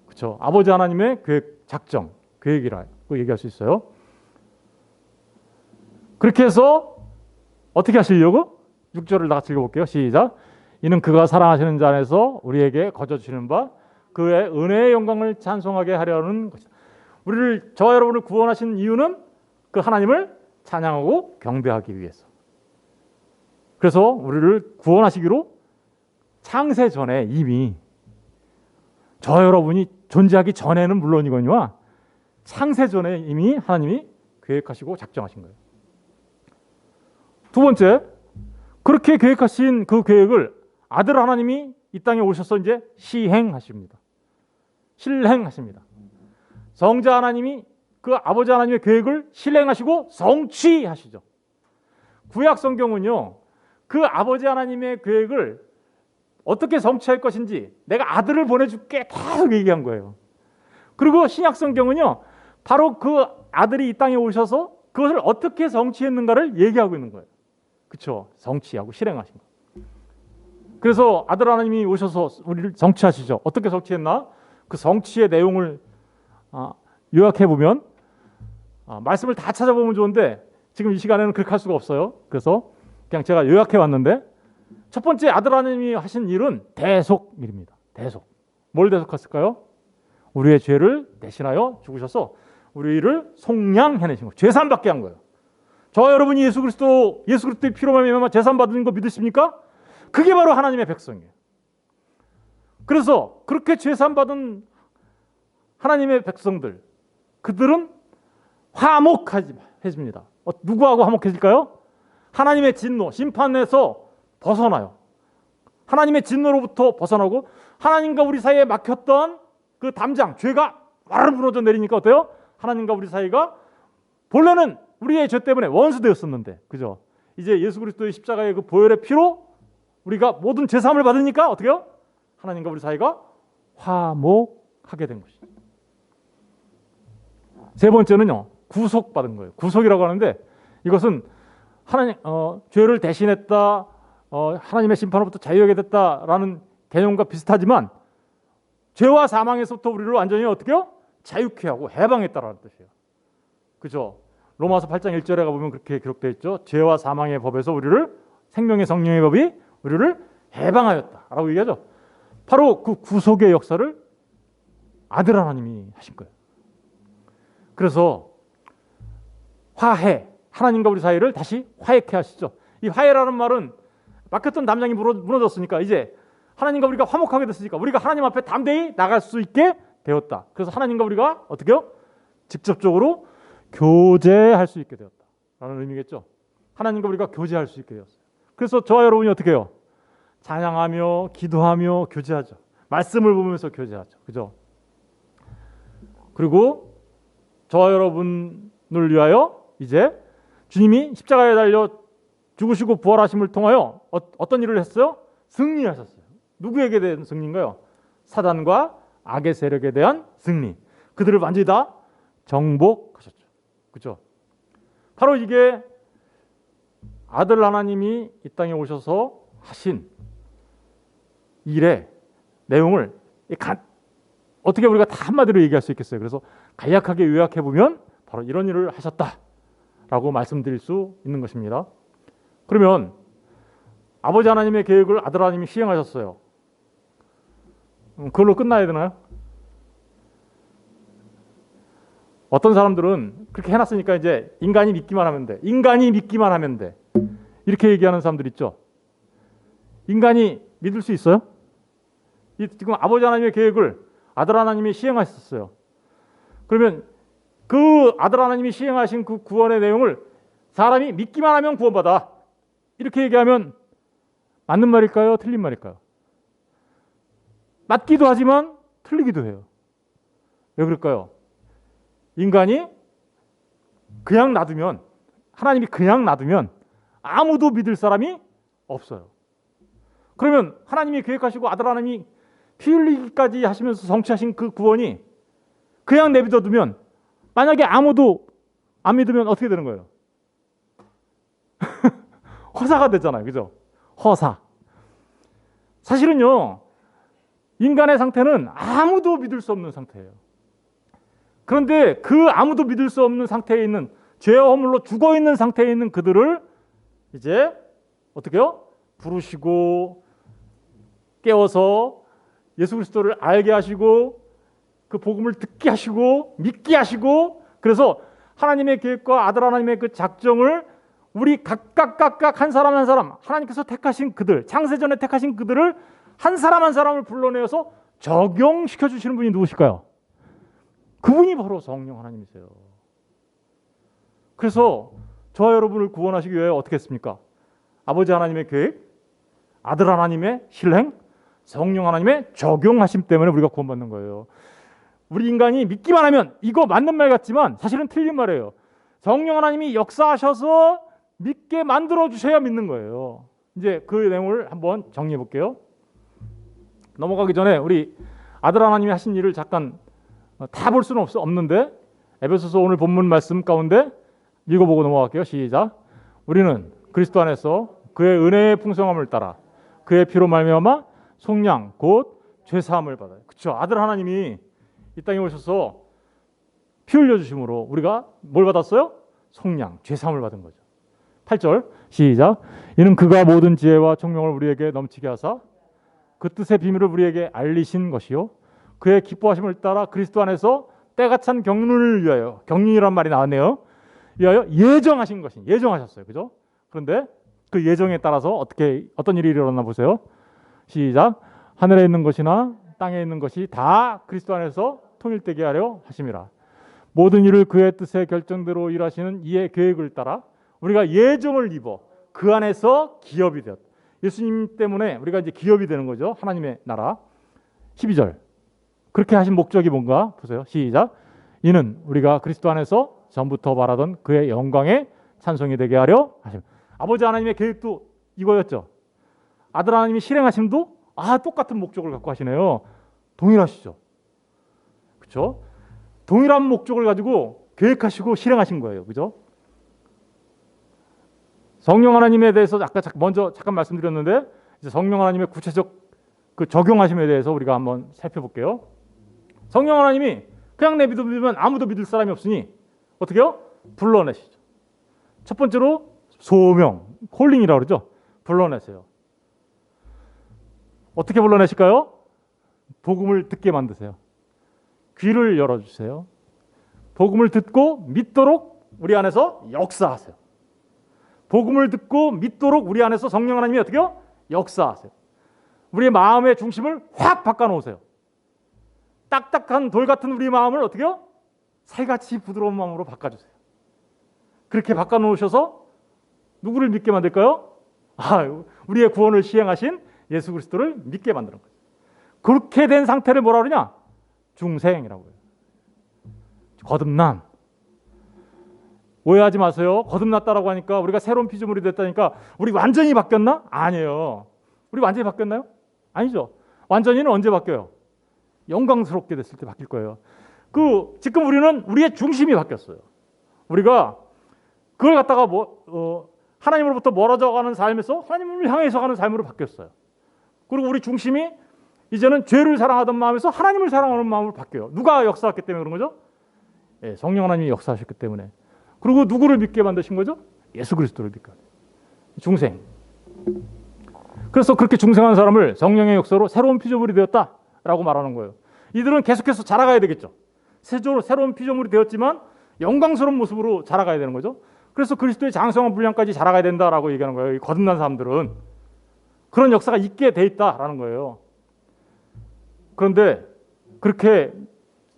그렇죠? 아버지 하나님의 계획, 작정, 계획이라고 얘기할 수 있어요. 그렇게 해서 어떻게 하시려고? 6절을 다 같이 읽어볼게요. 시작. 이는 그가 사랑하시는 자 안에서 우리에게 거저 주시는 바 그의 은혜의 영광을 찬송하게 하려는 것이다. 저와 여러분을 구원하신 이유는 그 하나님을 찬양하고 경배하기 위해서. 그래서 우리를 구원하시기로 창세 전에 이미 저와 여러분이 존재하기 전에는 물론이거니와 창세 전에 이미 하나님이 계획하시고 작정하신 거예요. 두 번째, 그렇게 계획하신 그 계획을 아들 하나님이 이 땅에 오셔서 이제 시행하십니다. 실행하십니다. 성자 하나님이 그 아버지 하나님의 계획을 실행하시고 성취하시죠. 구약 성경은요, 그 아버지 하나님의 계획을 어떻게 성취할 것인지 내가 아들을 보내줄게 계속 얘기한 거예요. 그리고 신약 성경은요, 바로 그 아들이 이 땅에 오셔서 그것을 어떻게 성취했는가를 얘기하고 있는 거예요. 그렇죠? 성취하고 실행하신 거. 그래서 아들 하나님이 오셔서 우리를 성취하시죠. 어떻게 성취했나? 그 성취의 내용을 요약해 보면, 말씀을 다 찾아보면 좋은데 지금 이 시간에는 그렇게 할 수가 없어요. 그래서 그냥 제가 요약해 왔는데, 첫 번째 아들 하나님이 하신 일은 대속일입니다. 대속. 뭘 대속했을까요? 우리의 죄를 대신하여 죽으셔서 우리를 속량해내신 거예요. 죄산 받게 한 거예요. 저와 여러분이 예수 그리스도의 피로 말미암아 죄산 받는 거 믿으십니까? 그게 바로 하나님의 백성이에요. 그래서 그렇게 죄산 받은 하나님의 백성들, 그들은 화목해집니다. 누구하고 화목해질까요? 하나님의 진노, 심판에서 벗어나요. 하나님의 진노로부터 벗어나고 하나님과 우리 사이에 막혔던 그 담장, 죄가 와르르 무너져 내리니까 어때요? 하나님과 우리 사이가 본래는 우리의 죄 때문에 원수되었었는데, 그죠? 이제 예수 그리스도의 십자가의 그 보혈의 피로 우리가 모든 죄 사함을 받으니까 어떻게요? 하나님과 우리 사이가 화목하게 된 것이죠. 세 번째는요, 구속받은 거예요. 구속이라고 하는데 이것은 하나님 죄를 대신했다, 하나님의 심판으로부터 자유하게 됐다라는 개념과 비슷하지만 죄와 사망에서부터 우리를 완전히 어떻게요? 자유케 하고 해방했다라는 뜻이에요. 그죠? 로마서 8장 1절에 가보면 그렇게 기록되어 있죠. 죄와 사망의 법에서 우리를, 생명의 성령의 법이 우리를 해방하였다라고 얘기하죠. 바로 그 구속의 역사를 아들 하나님이 하신 거예요. 그래서 화해, 하나님과 우리 사이를 다시 화해케 하시죠. 이 화해라는 말은 막혔던 담장이 무너졌으니까 이제 하나님과 우리가 화목하게 됐으니까 우리가 하나님 앞에 담대히 나갈 수 있게 되었다. 그래서 하나님과 우리가 어떻게요? 직접적으로 교제할 수 있게 되었다라는 의미겠죠. 하나님과 우리가 교제할 수 있게 되었어요. 그래서 저와 여러분이 어떻게 해요? 찬양하며 기도하며 교제하죠. 말씀을 보면서 교제하죠. 그죠? 그리고 저와 여러분을 위하여 이제 주님이 십자가에 달려 죽으시고 부활하심을 통하여 어떤 일을 했어요? 승리하셨어요. 누구에게 대한 승리인가요? 사단과 악의 세력에 대한 승리. 그들을 완전히 다 정복하셨죠. 그렇죠? 바로 이게 아들 하나님이 이 땅에 오셔서 하신 일의 내용을 어떻게 우리가 다 한마디로 얘기할 수 있겠어요? 그래서 간략하게 요약해 보면 바로 이런 일을 하셨다라고 말씀드릴 수 있는 것입니다. 그러면 아버지 하나님의 계획을 아들 하나님이 시행하셨어요. 그걸로 끝나야 되나요? 어떤 사람들은 그렇게 해놨으니까 이제 인간이 믿기만 하면 돼. 인간이 믿기만 하면 돼. 이렇게 얘기하는 사람들 있죠. 인간이 믿을 수 있어요? 지금 아버지 하나님의 계획을 아들 하나님이 시행하셨어요. 그러면 그 아들 하나님이 시행하신 그 구원의 내용을 사람이 믿기만 하면 구원받아. 이렇게 얘기하면 맞는 말일까요? 틀린 말일까요? 맞기도 하지만 틀리기도 해요. 왜 그럴까요? 인간이 그냥 놔두면, 하나님이 그냥 놔두면 아무도 믿을 사람이 없어요. 그러면 하나님이 계획하시고 아들 하나님이 피 흘리기까지 하시면서 성취하신 그 구원이 그냥 내버려 두면, 만약에 아무도 안 믿으면 어떻게 되는 거예요? 허사가 되잖아요. 그죠? 허사. 사실은요, 인간의 상태는 아무도 믿을 수 없는 상태예요. 그런데 그 아무도 믿을 수 없는 상태에 있는, 죄와 허물로 죽어 있는 상태에 있는 그들을 이제 어떻게 해요? 부르시고 깨워서 예수 그리스도를 알게 하시고 그 복음을 듣게 하시고 믿게 하시고, 그래서 하나님의 계획과 아들 하나님의 그 작정을 우리 각각 한 사람 한 사람, 하나님께서 택하신 그들, 창세전에 택하신 그들을 한 사람 한 사람을 불러내어서 적용시켜 주시는 분이 누구실까요? 그분이 바로 성령 하나님이세요. 그래서 저와 여러분을 구원하시기 위해 어떻게 했습니까? 아버지 하나님의 계획, 아들 하나님의 실행, 성령 하나님의 적용하심 때문에 우리가 구원받는 거예요. 우리 인간이 믿기만 하면 이거 맞는 말 같지만 사실은 틀린 말이에요. 성령 하나님이 역사하셔서 믿게 만들어 주셔야 믿는 거예요. 이제 그 내용을 한번 정리해 볼게요. 넘어가기 전에 우리 아들 하나님이 하신 일을 잠깐 다 볼 수는 없는데 에베소서 오늘 본문 말씀 가운데 읽어보고 넘어갈게요. 시작. 우리는 그리스도 안에서 그의 은혜의 풍성함을 따라 그의 피로 말미암아 속량 곧 죄사함을 받아요. 그렇죠. 아들 하나님이 이 땅에 오셔서 피 흘려 주심으로 우리가 뭘 받았어요? 속량, 죄사함을 받은 거죠. 8절 시작. 이는 그가 모든 지혜와 총명을 우리에게 넘치게 하사 그 뜻의 비밀을 우리에게 알리신 것이요 그의 기뻐하심을 따라 그리스도 안에서 때가 찬 경륜을 위하여, 경륜이란 말이 나왔네요. 위하여 예정하신 것이, 예정하셨어요. 그죠? 그런데 그 예정에 따라서 어떤 일이 일어났나 보세요. 시작. 하늘에 있는 것이나 땅에 있는 것이 다 그리스도 안에서 통일되게 하려 하심이라. 모든 일을 그의 뜻의 결정대로 일하시는 이의 계획을 따라 우리가 예정을 입어 그 안에서 기업이 되었다. 예수님 때문에 우리가 이제 기업이 되는 거죠. 하나님의 나라. 12절. 그렇게 하신 목적이 뭔가 보세요. 시작. 이는 우리가 그리스도 안에서 전부터 바라던 그의 영광의 찬송이 되게 하려 하심. 아버지 하나님의 계획도 이거였죠. 아들 하나님이 실행하심도 똑같은 목적을 갖고 하시네요. 동일하시죠. 그렇죠? 동일한 목적을 가지고 계획하시고 실행하신 거예요. 그죠? 성령 하나님에 대해서 아까 먼저 잠깐 말씀드렸는데 이제 성령 하나님의 구체적 그 적용하심에 대해서 우리가 한번 살펴볼게요. 성령 하나님이 그냥 내비두면 아무도 믿을 사람이 없으니 어떻게 해요? 불러내시죠. 첫 번째로 소명, 콜링이라고 그러죠. 불러내세요. 어떻게 불러내실까요? 복음을 듣게 만드세요. 귀를 열어주세요. 복음을 듣고 믿도록 우리 안에서 역사하세요. 복음을 듣고 믿도록 우리 안에서 성령 하나님이 어떻게 해요? 역사하세요. 우리의 마음의 중심을 확 바꿔놓으세요. 딱딱한 돌 같은 우리 마음을 어떻게 해요? 살같이 부드러운 마음으로 바꿔주세요. 그렇게 바꿔놓으셔서 누구를 믿게 만들까요? 우리의 구원을 시행하신 예수 그리스도를 믿게 만드는 거죠. 그렇게 된 상태를 뭐라 그러냐? 중생이라고 해요. 거듭남. 오해하지 마세요. 거듭났다라고 하니까 우리가 새로운 피조물이 됐다니까 우리 완전히 바뀌었나? 아니에요. 우리 완전히 바뀌었나요? 아니죠. 완전히는 언제 바뀌어요? 영광스럽게 됐을 때 바뀔 거예요. 지금 우리는 우리의 중심이 바뀌었어요. 우리가 그걸 갖다가 하나님으로부터 멀어져 가는 삶에서 하나님을 향해서 가는 삶으로 바뀌었어요. 그리고 우리 중심이 이제는 죄를 사랑하던 마음에서 하나님을 사랑하는 마음으로 바뀌어요. 누가 역사했기 때문에 그런 거죠? 성령 하나님이 역사하셨기 때문에. 그리고 누구를 믿게 만드신 거죠? 예수 그리스도를 믿게. 중생. 그래서 그렇게 중생한 사람을 성령의 역사로 새로운 피조물이 되었다라고 말하는 거예요. 이들은 계속해서 자라가야 되겠죠. 새로운 피조물이 되었지만 영광스러운 모습으로 자라가야 되는 거죠. 그래서 그리스도의 장성한 분량까지 자라가야 된다라고 얘기하는 거예요. 이 거듭난 사람들은 그런 역사가 있게 돼 있다라는 거예요. 그런데 그렇게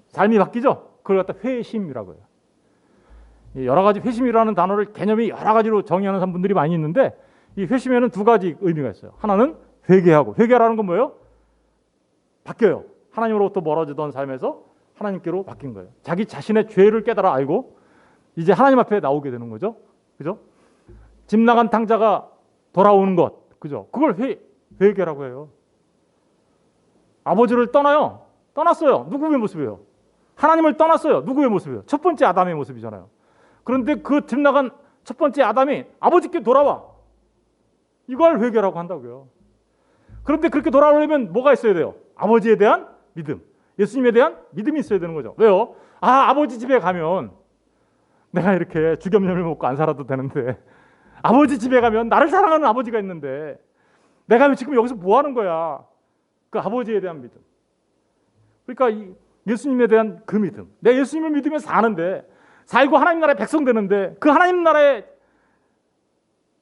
삶이 바뀌죠. 그걸 갖다 회심이라고 해요. 여러 가지 회심이라는 단어를 개념이 여러 가지로 정의하는 분들이 많이 있는데 이 회심에는 두 가지 의미가 있어요. 하나는 회개하고, 회개라는 건 뭐예요? 바뀌어요. 하나님으로부터 멀어지던 삶에서 하나님께로 바뀐 거예요. 자기 자신의 죄를 깨달아 알고 이제 하나님 앞에 나오게 되는 거죠. 그죠? 집 나간 탕자가 돌아오는 것, 그죠? 그걸 회개라고 해요. 아버지를 떠나요. 떠났어요. 누구의 모습이에요? 하나님을 떠났어요. 누구의 모습이에요? 첫 번째 아담의 모습이잖아요. 그런데 그 집 나간 첫 번째 아담이 아버지께 돌아와. 이걸 회개라고 한다고요. 그런데 그렇게 돌아오려면 뭐가 있어야 돼요? 아버지에 대한 믿음, 예수님에 대한 믿음이 있어야 되는 거죠. 왜요? 아버지 집에 가면 내가 이렇게 주겸념을 먹고 안 살아도 되는데 아버지 집에 가면 나를 사랑하는 아버지가 있는데 내가 지금 여기서 뭐 하는 거야? 그 아버지에 대한 믿음. 그러니까 예수님에 대한 그 믿음. 내가 예수님을 믿으면서 사는데 살고 하나님 나라의 백성 되는데 그 하나님 나라의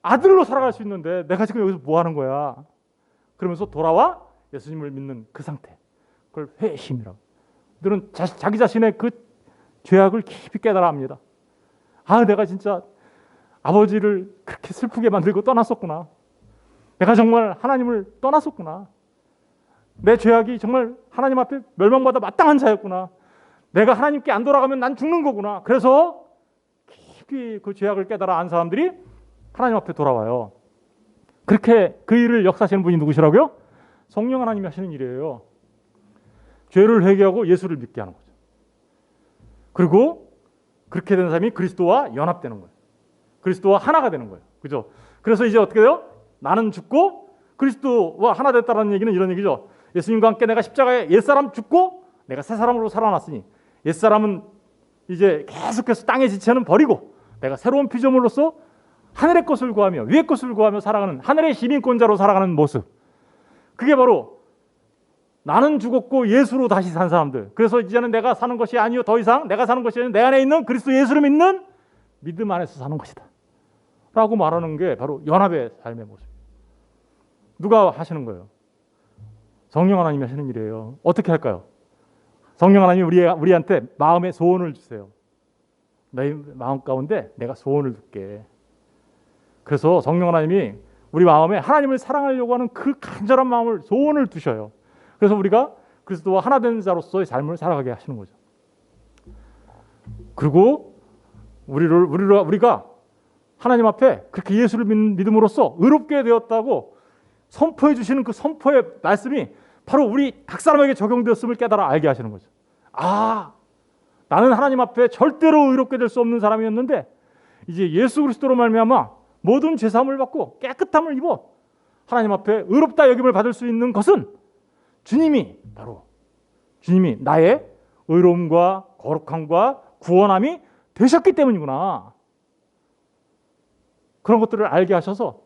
아들로 살아갈 수 있는데 내가 지금 여기서 뭐 하는 거야? 그러면서 돌아와 예수님을 믿는 그 상태. 그걸 회심이라고. 그들은 자기 자신의 그 죄악을 깊이 깨달아 합니다. 내가 진짜 아버지를 그렇게 슬프게 만들고 떠났었구나. 내가 정말 하나님을 떠났었구나. 내 죄악이 정말 하나님 앞에 멸망받아 마땅한 자였구나. 내가 하나님께 안 돌아가면 난 죽는 거구나. 그래서 깊이 그 죄악을 깨달아 안 사람들이 하나님 앞에 돌아와요. 그렇게 그 일을 역사하시는 분이 누구시라고요? 성령 하나님이 하시는 일이에요. 죄를 회개하고 예수를 믿게 하는 거죠. 그리고 그렇게 된 사람이 그리스도와 연합되는 거예요. 그리스도와 하나가 되는 거예요. 그죠? 그래서 이제 어떻게 돼요? 나는 죽고 그리스도와 하나 됐다는 얘기는 이런 얘기죠. 예수님과 함께 내가 십자가에 옛사람 죽고 내가 새 사람으로 살아났으니 옛사람은 이제 계속해서 땅의 지체는 버리고 내가 새로운 피조물로서 하늘의 것을 구하며 위의 것을 구하며 살아가는 하늘의 시민권자로 살아가는 모습. 그게 바로 나는 죽었고 예수로 다시 산 사람들. 그래서 이제는 내가 사는 것이 아니요 더 이상 내가 사는 것이 아니요 내 안에 있는 그리스도 예수를 믿는 믿음 안에서 사는 것이다 라고 말하는 게 바로 연합의 삶의 모습. 누가 하시는 거예요? 성령 하나님이 하시는 일이에요. 어떻게 할까요? 성령 하나님이 우리한테 마음의 소원을 주세요. 너희 마음 가운데 내가 소원을 둘게. 그래서 성령 하나님이 우리 마음에 하나님을 사랑하려고 하는 그 간절한 마음을 소원을 두셔요. 그래서 우리가 그리스도와 하나 된 자로서의 삶을 살아가게 하시는 거죠. 그리고 우리가 하나님 앞에 그렇게 예수를 믿음으로써 의롭게 되었다고 선포해 주시는 그 선포의 말씀이 바로 우리 각 사람에게 적용되었음을 깨달아 알게 하시는 거죠. 아, 나는 하나님 앞에 절대로 의롭게 될 수 없는 사람이었는데 이제 예수 그리스도로 말미암아 모든 죄사함을 받고 깨끗함을 입어 하나님 앞에 의롭다 여김을 받을 수 있는 것은 주님이 나의 의로움과 거룩함과 구원함이 되셨기 때문이구나. 그런 것들을 알게 하셔서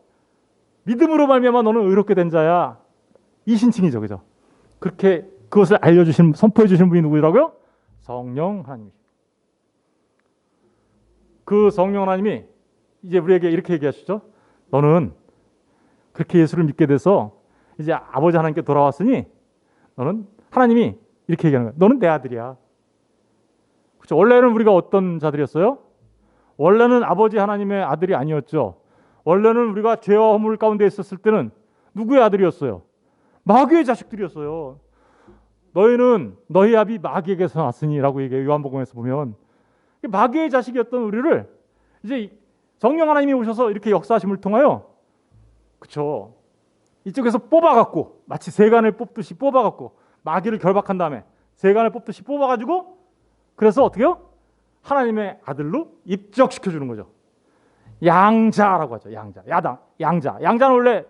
믿음으로 말미암아 너는 의롭게 된 자야. 이 신칭이죠, 그죠? 그렇게 그것을 알려주신, 선포해 주신 분이 누구라고요? 성령 하나님이죠. 그 성령 하나님이 이제 우리에게 이렇게 얘기하시죠. 너는 그렇게 예수를 믿게 돼서 이제 아버지 하나님께 돌아왔으니 너는 하나님이 이렇게 얘기하는 거야. 너는 내 아들이야. 그렇죠? 원래는 우리가 어떤 자들이었어요? 원래는 아버지 하나님의 아들이 아니었죠. 원래는 우리가 죄와 허물 가운데 있었을 때는 누구의 아들이었어요? 마귀의 자식들이었어요. 너희는 너희 아비 마귀에게서 났으니라고 얘기해요. 요한복음에서 보면 마귀의 자식이었던 우리를 이제 성령 하나님이 오셔서 이렇게 역사하심을 통하여 그렇죠. 이쪽에서 뽑아갖고 마치 세간을 뽑듯이 뽑아갖고 마귀를 결박한 다음에 세간을 뽑듯이 뽑아가지고 그래서 어떻게요? 하나님의 아들로 입적시켜주는 거죠. 양자라고 하죠. 양자는 원래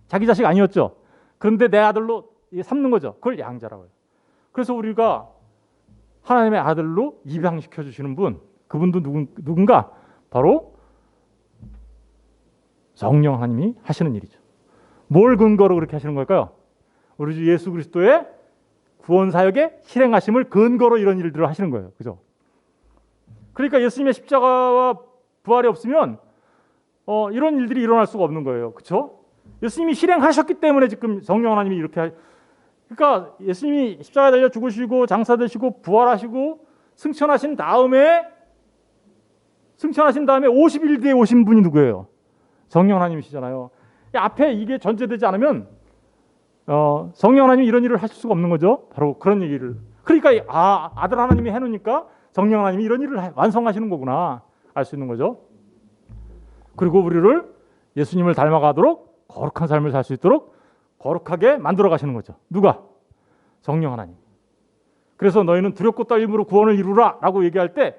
자기 자식 아니었죠. 그런데 내 아들로 삼는 거죠. 그걸 양자라고 해요. 그래서 우리가 하나님의 아들로 입양시켜 주시는 분, 그분도 누군가 바로 성령 하나님이 하시는 일이죠. 뭘 근거로 그렇게 하시는 걸까요? 우리 주 예수 그리스도의 구원 사역의 실행하심을 근거로 이런 일들을 하시는 거예요. 그죠? 그러니까 예수님의 십자가와 부활이 없으면 이런 일들이 일어날 수가 없는 거예요. 그렇죠? 예수님이 실행하셨기 때문에 지금 성령 하나님이 이렇게 그러니까 예수님이 십자가에 달려 죽으시고 장사되시고 부활하시고 승천하신 다음에 50일 뒤에 오신 분이 누구예요? 성령 하나님이시잖아요. 앞에 이게 전제되지 않으면 성령 하나님이 이런 일을 하실 수가 없는 거죠. 바로 그런 얘기를. 그러니까 아들 하나님이 해놓으니까 성령 하나님이 이런 일을 완성하시는 거구나 알 수 있는 거죠. 그리고 우리를 예수님을 닮아가도록 거룩한 삶을 살 수 있도록 거룩하게 만들어 가시는 거죠. 누가? 성령 하나님. 그래서 너희는 두렵고 떨림으로 구원을 이루라 라고 얘기할 때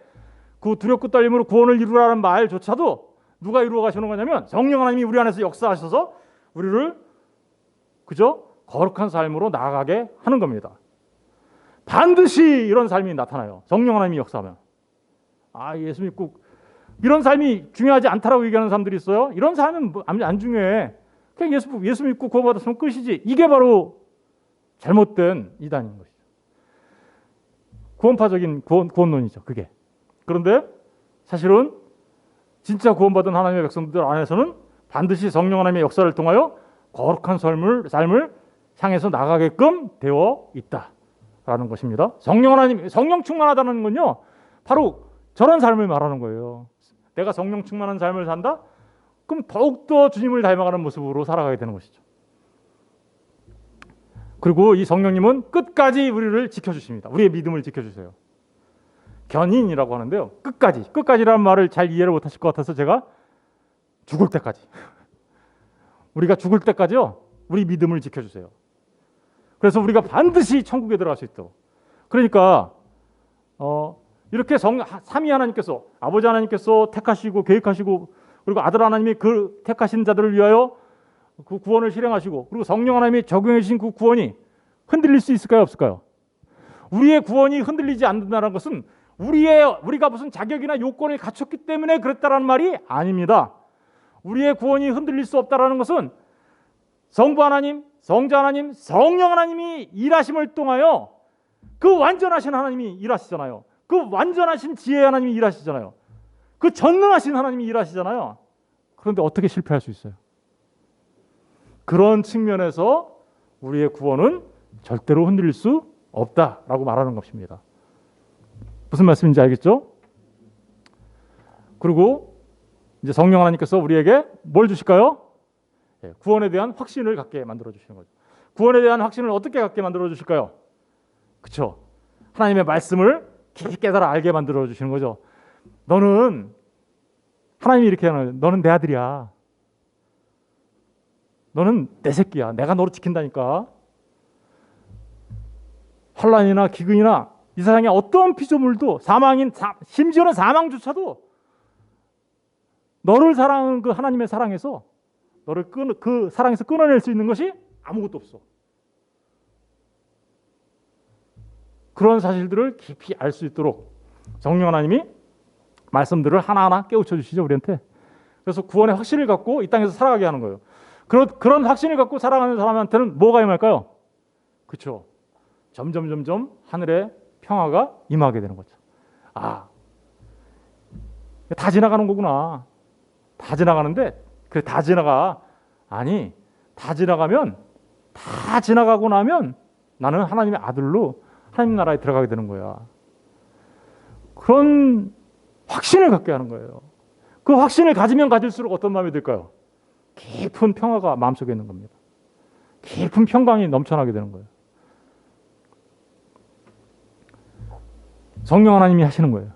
그 두렵고 떨림으로 구원을 이루라는 말조차도 누가 이루어 가시는 거냐면 성령 하나님이 우리 안에서 역사하셔서 우리를 그죠? 거룩한 삶으로 나아가게 하는 겁니다. 반드시 이런 삶이 나타나요. 성령 하나님이 역사하면. 예수 믿고 이런 삶이 중요하지 않다라고 얘기하는 사람들이 있어요. 이런 삶은 안 중요해. 그냥 예수 믿고 구원받았으면 끝이지. 이게 바로 잘못된 이단인 것이죠. 구원파적인 구원론이죠. 그게. 그런데 사실은 진짜 구원받은 하나님의 백성들 안에서는 반드시 성령 하나님의 역사를 통하여 거룩한 삶을 향해서 나가게끔 되어 있다라는 것입니다. 성령 충만하다는 건요. 바로 저런 삶을 말하는 거예요. 내가 성령 충만한 삶을 산다? 그럼 더욱더 주님을 닮아가는 모습으로 살아가게 되는 것이죠. 그리고 이 성령님은 끝까지 우리를 지켜주십니다. 우리의 믿음을 지켜주세요. 견인이라고 하는데요. 끝까지라는 말을 잘 이해를 못하실 것 같아서 제가 죽을 때까지 우리가 죽을 때까지요. 우리 믿음을 지켜주세요. 그래서 우리가 반드시 천국에 들어갈 수 있도록. 그러니까 이렇게 삼위 하나님께서 아버지 하나님께서 택하시고 계획하시고 그리고 아들 하나님이 그 택하신 자들을 위하여 그 구원을 실행하시고 그리고 성령 하나님이 적용해 주신 그 구원이 흔들릴 수 있을까요? 없을까요? 우리의 구원이 흔들리지 않는다는 것은 우리가 무슨 자격이나 요건을 갖췄기 때문에 그랬다라는 말이 아닙니다. 우리의 구원이 흔들릴 수 없다라는 것은 성부 하나님, 성자 하나님, 성령 하나님이 일하심을 통하여 그 완전하신 하나님이 일하시잖아요. 그 완전하신 지혜 하나님이 일하시잖아요. 그 전능하신 하나님이 일하시잖아요. 그런데 어떻게 실패할 수 있어요? 그런 측면에서 우리의 구원은 절대로 흔들릴 수 없다라고 말하는 것입니다. 무슨 말씀인지 알겠죠? 그리고 이제 성령 하나님께서 우리에게 뭘 주실까요? 구원에 대한 확신을 갖게 만들어 주시는 거죠. 구원에 대한 확신을 어떻게 갖게 만들어 주실까요? 그렇죠. 하나님의 말씀을 깊이 깨달아 알게 만들어 주시는 거죠. 너는 하나님이 이렇게 하는 거예요. 너는 내 아들이야. 너는 내 새끼야. 내가 너를 지킨다니까. 환난이나 기근이나 이 세상에 어떤 피조물도 심지어는 사망조차도 너를 사랑하는 그 하나님의 사랑에서 너를 그 사랑에서 끊어낼 수 있는 것이 아무것도 없어. 그런 사실들을 깊이 알 수 있도록 성령 하나님이 말씀들을 하나하나 깨우쳐 주시죠, 우리한테. 그래서 구원의 확신을 갖고 이 땅에서 살아가게 하는 거예요. 그런 확신을 갖고 살아가는 사람한테는 뭐가 임할까요? 그렇죠. 점점 하늘의 평화가 임하게 되는 거죠. 아, 다 지나가는 거구나. 다 지나가는데 그래 다 지나가. 아니, 다 지나가고 나면 나는 하나님의 아들로 하나님 나라에 들어가게 되는 거야. 그런 확신을 갖게 하는 거예요. 그 확신을 가지면 가질수록 어떤 마음이 들까요? 깊은 평화가 마음속에 있는 겁니다. 깊은 평강이 넘쳐나게 되는 거예요. 성령 하나님이 하시는 거예요.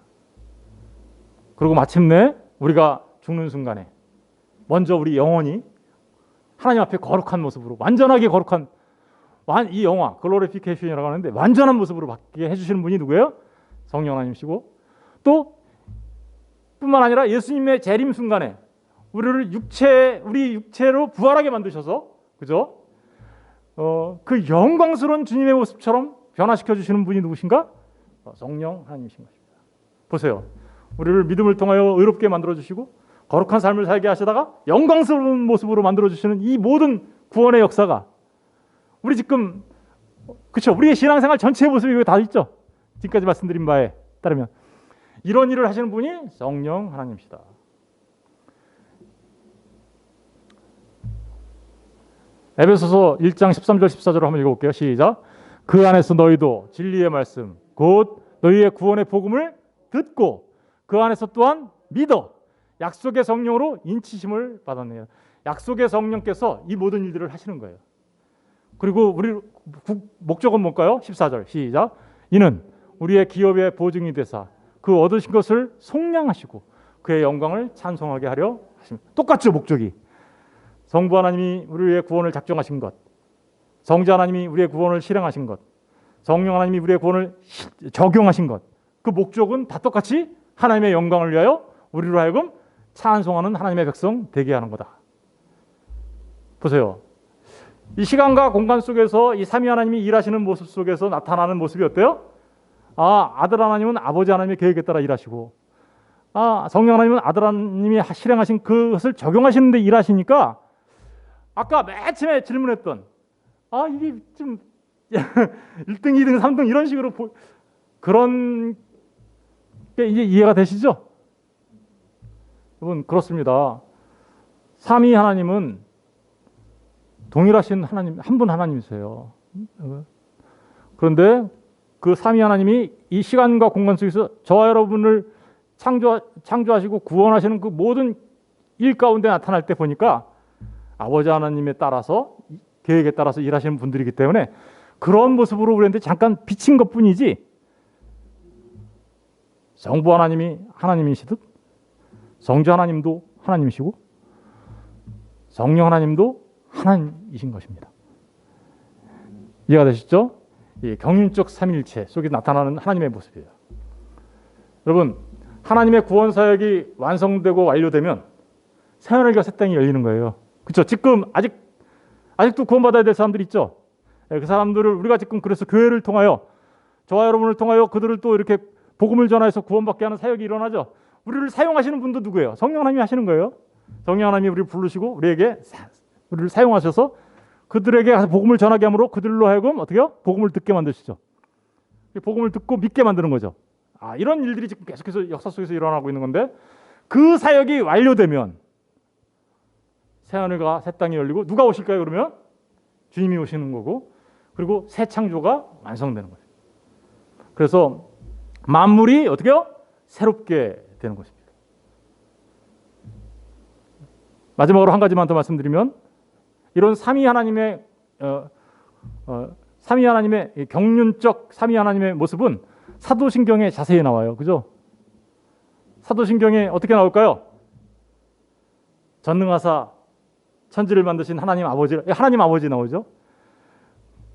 그리고 마침내 우리가 죽는 순간에 먼저 우리 영혼이 하나님 앞에 거룩한 모습으로 완전하게 거룩한 이 영화 글로리피케이션이라고 하는데 완전한 모습으로 바뀌게 해주시는 분이 누구예요? 성령 하나님이시고 또 뿐만 아니라 예수님의 재림 순간에 우리 육체로 부활하게 만드셔서 그죠? 그 영광스러운 주님의 모습처럼 변화시켜 주시는 분이 누구신가? 성령 하나님이신 것입니다. 보세요. 우리를 믿음을 통하여 의롭게 만들어 주시고 거룩한 삶을 살게 하시다가 영광스러운 모습으로 만들어 주시는 이 모든 구원의 역사가 우리 지금 그렇죠. 우리의 신앙생활 전체의 모습이 여기 다 있죠. 지금까지 말씀드린 바에 따르면 이런 일을 하시는 분이 성령 하나님이시다. 에베소서 1장 13절 14절을 한번 읽어볼게요. 시작. 그 안에서 너희도 진리의 말씀 곧 너희의 구원의 복음을 듣고 그 안에서 또한 믿어 약속의 성령으로 인치심을 받았네요. 약속의 성령께서 이 모든 일들을 하시는 거예요. 그리고 우리 목적은 뭘까요? 14절 시작. 이는 우리의 기업의 보증이 되사 그 얻으신 것을 속량하시고 그의 영광을 찬송하게 하려 하십니다. 똑같죠, 목적이. 성부 하나님이 우리의 구원을 작정하신 것, 성자 하나님이 우리의 구원을 실행하신 것, 성령 하나님이 우리의 구원을 적용하신 것, 그 목적은 다 똑같이 하나님의 영광을 위하여 우리로 하여금 찬송하는 하나님의 백성 되게 하는 거다. 보세요. 이 시간과 공간 속에서 이 삼위 하나님이 일하시는 모습 속에서 나타나는 모습이 어때요? 아들 하나님은 아버지 하나님의 계획에 따라 일하시고 성령 하나님은 아들 하나님이 실행하신 그것을 적용하시는 데 일하시니까 아까 맨 처음에 질문했던 이게 좀 1등, 2등, 3등 이런 식으로 그런 게 이제 이해가 되시죠? 여러분 그렇습니다. 삼위 하나님은 동일하신 하나님, 한 분 하나님이세요. 그런데 그 삼위 하나님이 이 시간과 공간 속에서 저와 여러분을 창조하시고 구원하시는 그 모든 일 가운데 나타날 때 보니까 아버지 하나님에 따라서 계획에 따라서 일하시는 분들이기 때문에 그런 모습으로 우리한테 잠깐 비친 것뿐이지 성부 하나님이 하나님이시듯 성자 하나님도 하나님이시고 성령 하나님도 하나님이신 것입니다. 이해가 되시죠? 이 경륜적 삼위일체 속에 나타나는 하나님의 모습이에요. 여러분, 하나님의 구원 사역이 완성되고 완료되면 새하늘과 새 땅이 열리는 거예요. 그렇죠? 지금 아직도 구원받아야 될 사람들이 있죠. 그 사람들을 우리가 지금 그래서 교회를 통하여 저와 여러분을 통하여 그들을 또 이렇게 복음을 전하여서 구원받게 하는 사역이 일어나죠. 우리를 사용하시는 분도 누구예요? 성령 하나님이 하시는 거예요. 성령 하나님이 우리를 부르시고 우리를 사용하셔서 그들에게 가서 복음을 전하게 함으로 그들로 하여금 어떻게요? 복음을 듣게 만드시죠. 복음을 듣고 믿게 만드는 거죠. 이런 일들이 지금 계속해서 역사 속에서 일어나고 있는 건데 그 사역이 완료되면 새하늘과 새 땅이 열리고 누가 오실까요? 그러면 주님이 오시는 거고 그리고 새 창조가 완성되는 거죠. 그래서 만물이 어떻게요? 새롭게 되는 것입니다. 마지막으로 한 가지만 더 말씀드리면 이런 삼위 하나님의 경륜적 삼위 하나님의 모습은 사도신경에 자세히 나와요. 그죠? 사도신경에 어떻게 나올까요? 전능하사 천지를 만드신 하나님 아버지 나오죠.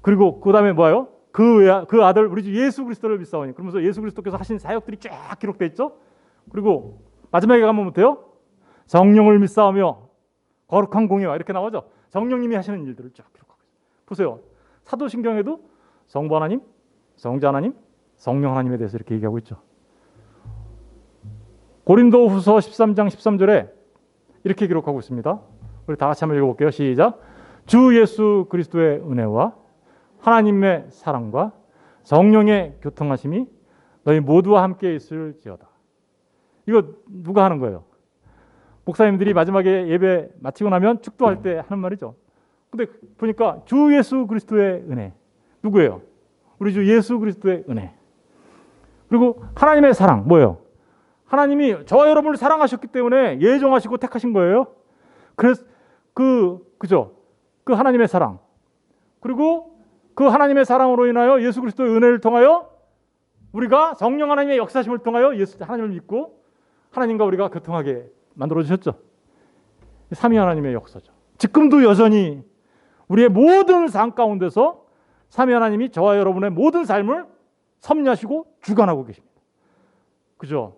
그리고 그 다음에 뭐예요? 그 아들 우리 주 예수 그리스도를 믿사오니 그러면서 예수 그리스도께서 하신 사역들이 쫙 기록되어 있죠. 그리고 마지막에 가면 못해요? 성령을 믿사오며 거룩한 공예와 이렇게 나오죠. 성령님이 하시는 일들을 쫙 기록하고 있어요. 보세요. 사도신경에도 성부 하나님, 성자 하나님, 성령 하나님에 대해서 이렇게 얘기하고 있죠. 고린도후서 13장 13절에 이렇게 기록하고 있습니다. 우리 다 같이 한번 읽어볼게요. 시작. 주 예수 그리스도의 은혜와 하나님의 사랑과 성령의 교통하심이 너희 모두와 함께 있을지어다. 이거 누가 하는 거예요? 목사님들이 마지막에 예배 마치고 나면 축도할 때 하는 말이죠. 근데 보니까 주 예수 그리스도의 은혜. 누구예요? 우리 주 예수 그리스도의 은혜. 그리고 하나님의 사랑. 뭐예요? 하나님이 저와 여러분을 사랑하셨기 때문에 예정하시고 택하신 거예요. 그래서 그죠? 그 하나님의 사랑. 그리고 그 하나님의 사랑으로 인하여 예수 그리스도의 은혜를 통하여 우리가 성령 하나님의 역사심을 통하여 예수 하나님을 믿고 하나님과 우리가 교통하게 만들어 주셨죠. 삼위 하나님의 역사죠. 지금도 여전히 우리의 모든 삶 가운데서 삼위 하나님이 저와 여러분의 모든 삶을 섭리하시고 주관하고 계십니다. 그죠?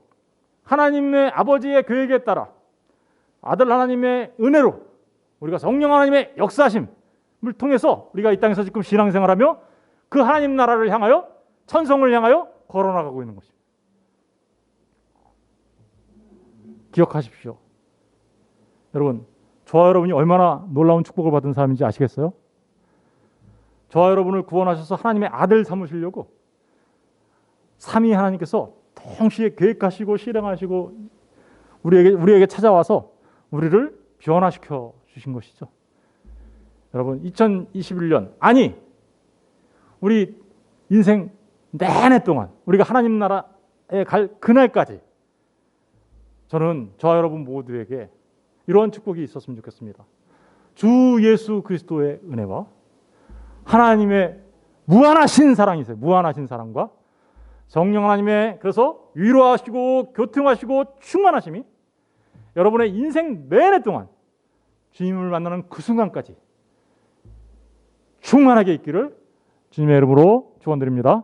하나님의 아버지의 계획에 따라 아들 하나님의 은혜로 우리가 성령 하나님의 역사심을 통해서 우리가 이 땅에서 지금 신앙생활하며 그 하나님 나라를 향하여 천성을 향하여 걸어나가고 있는 것입니다. 기억하십시오. 여러분, 저와 여러분이 얼마나 놀라운 축복을 받은 사람인지 아시겠어요? 저와 여러분을 구원하셔서 하나님의 아들 삼으시려고 삼위 하나님께서 동시에 계획하시고 실행하시고 우리에게 찾아와서 우리를 변화시켜 주신 것이죠. 여러분, 2021년 우리 인생 내내 동안 우리가 하나님 나라에 갈 그날까지 저는 저와 여러분 모두에게 이러한 축복이 있었으면 좋겠습니다. 주 예수 그리스도의 은혜와 하나님의 무한하신 사랑이세요. 무한하신 사랑과 성령 하나님의 그래서 위로하시고 교통하시고 충만하심이 여러분의 인생 내내 동안 주님을 만나는 그 순간까지 충만하게 있기를 주님의 이름으로 축원드립니다.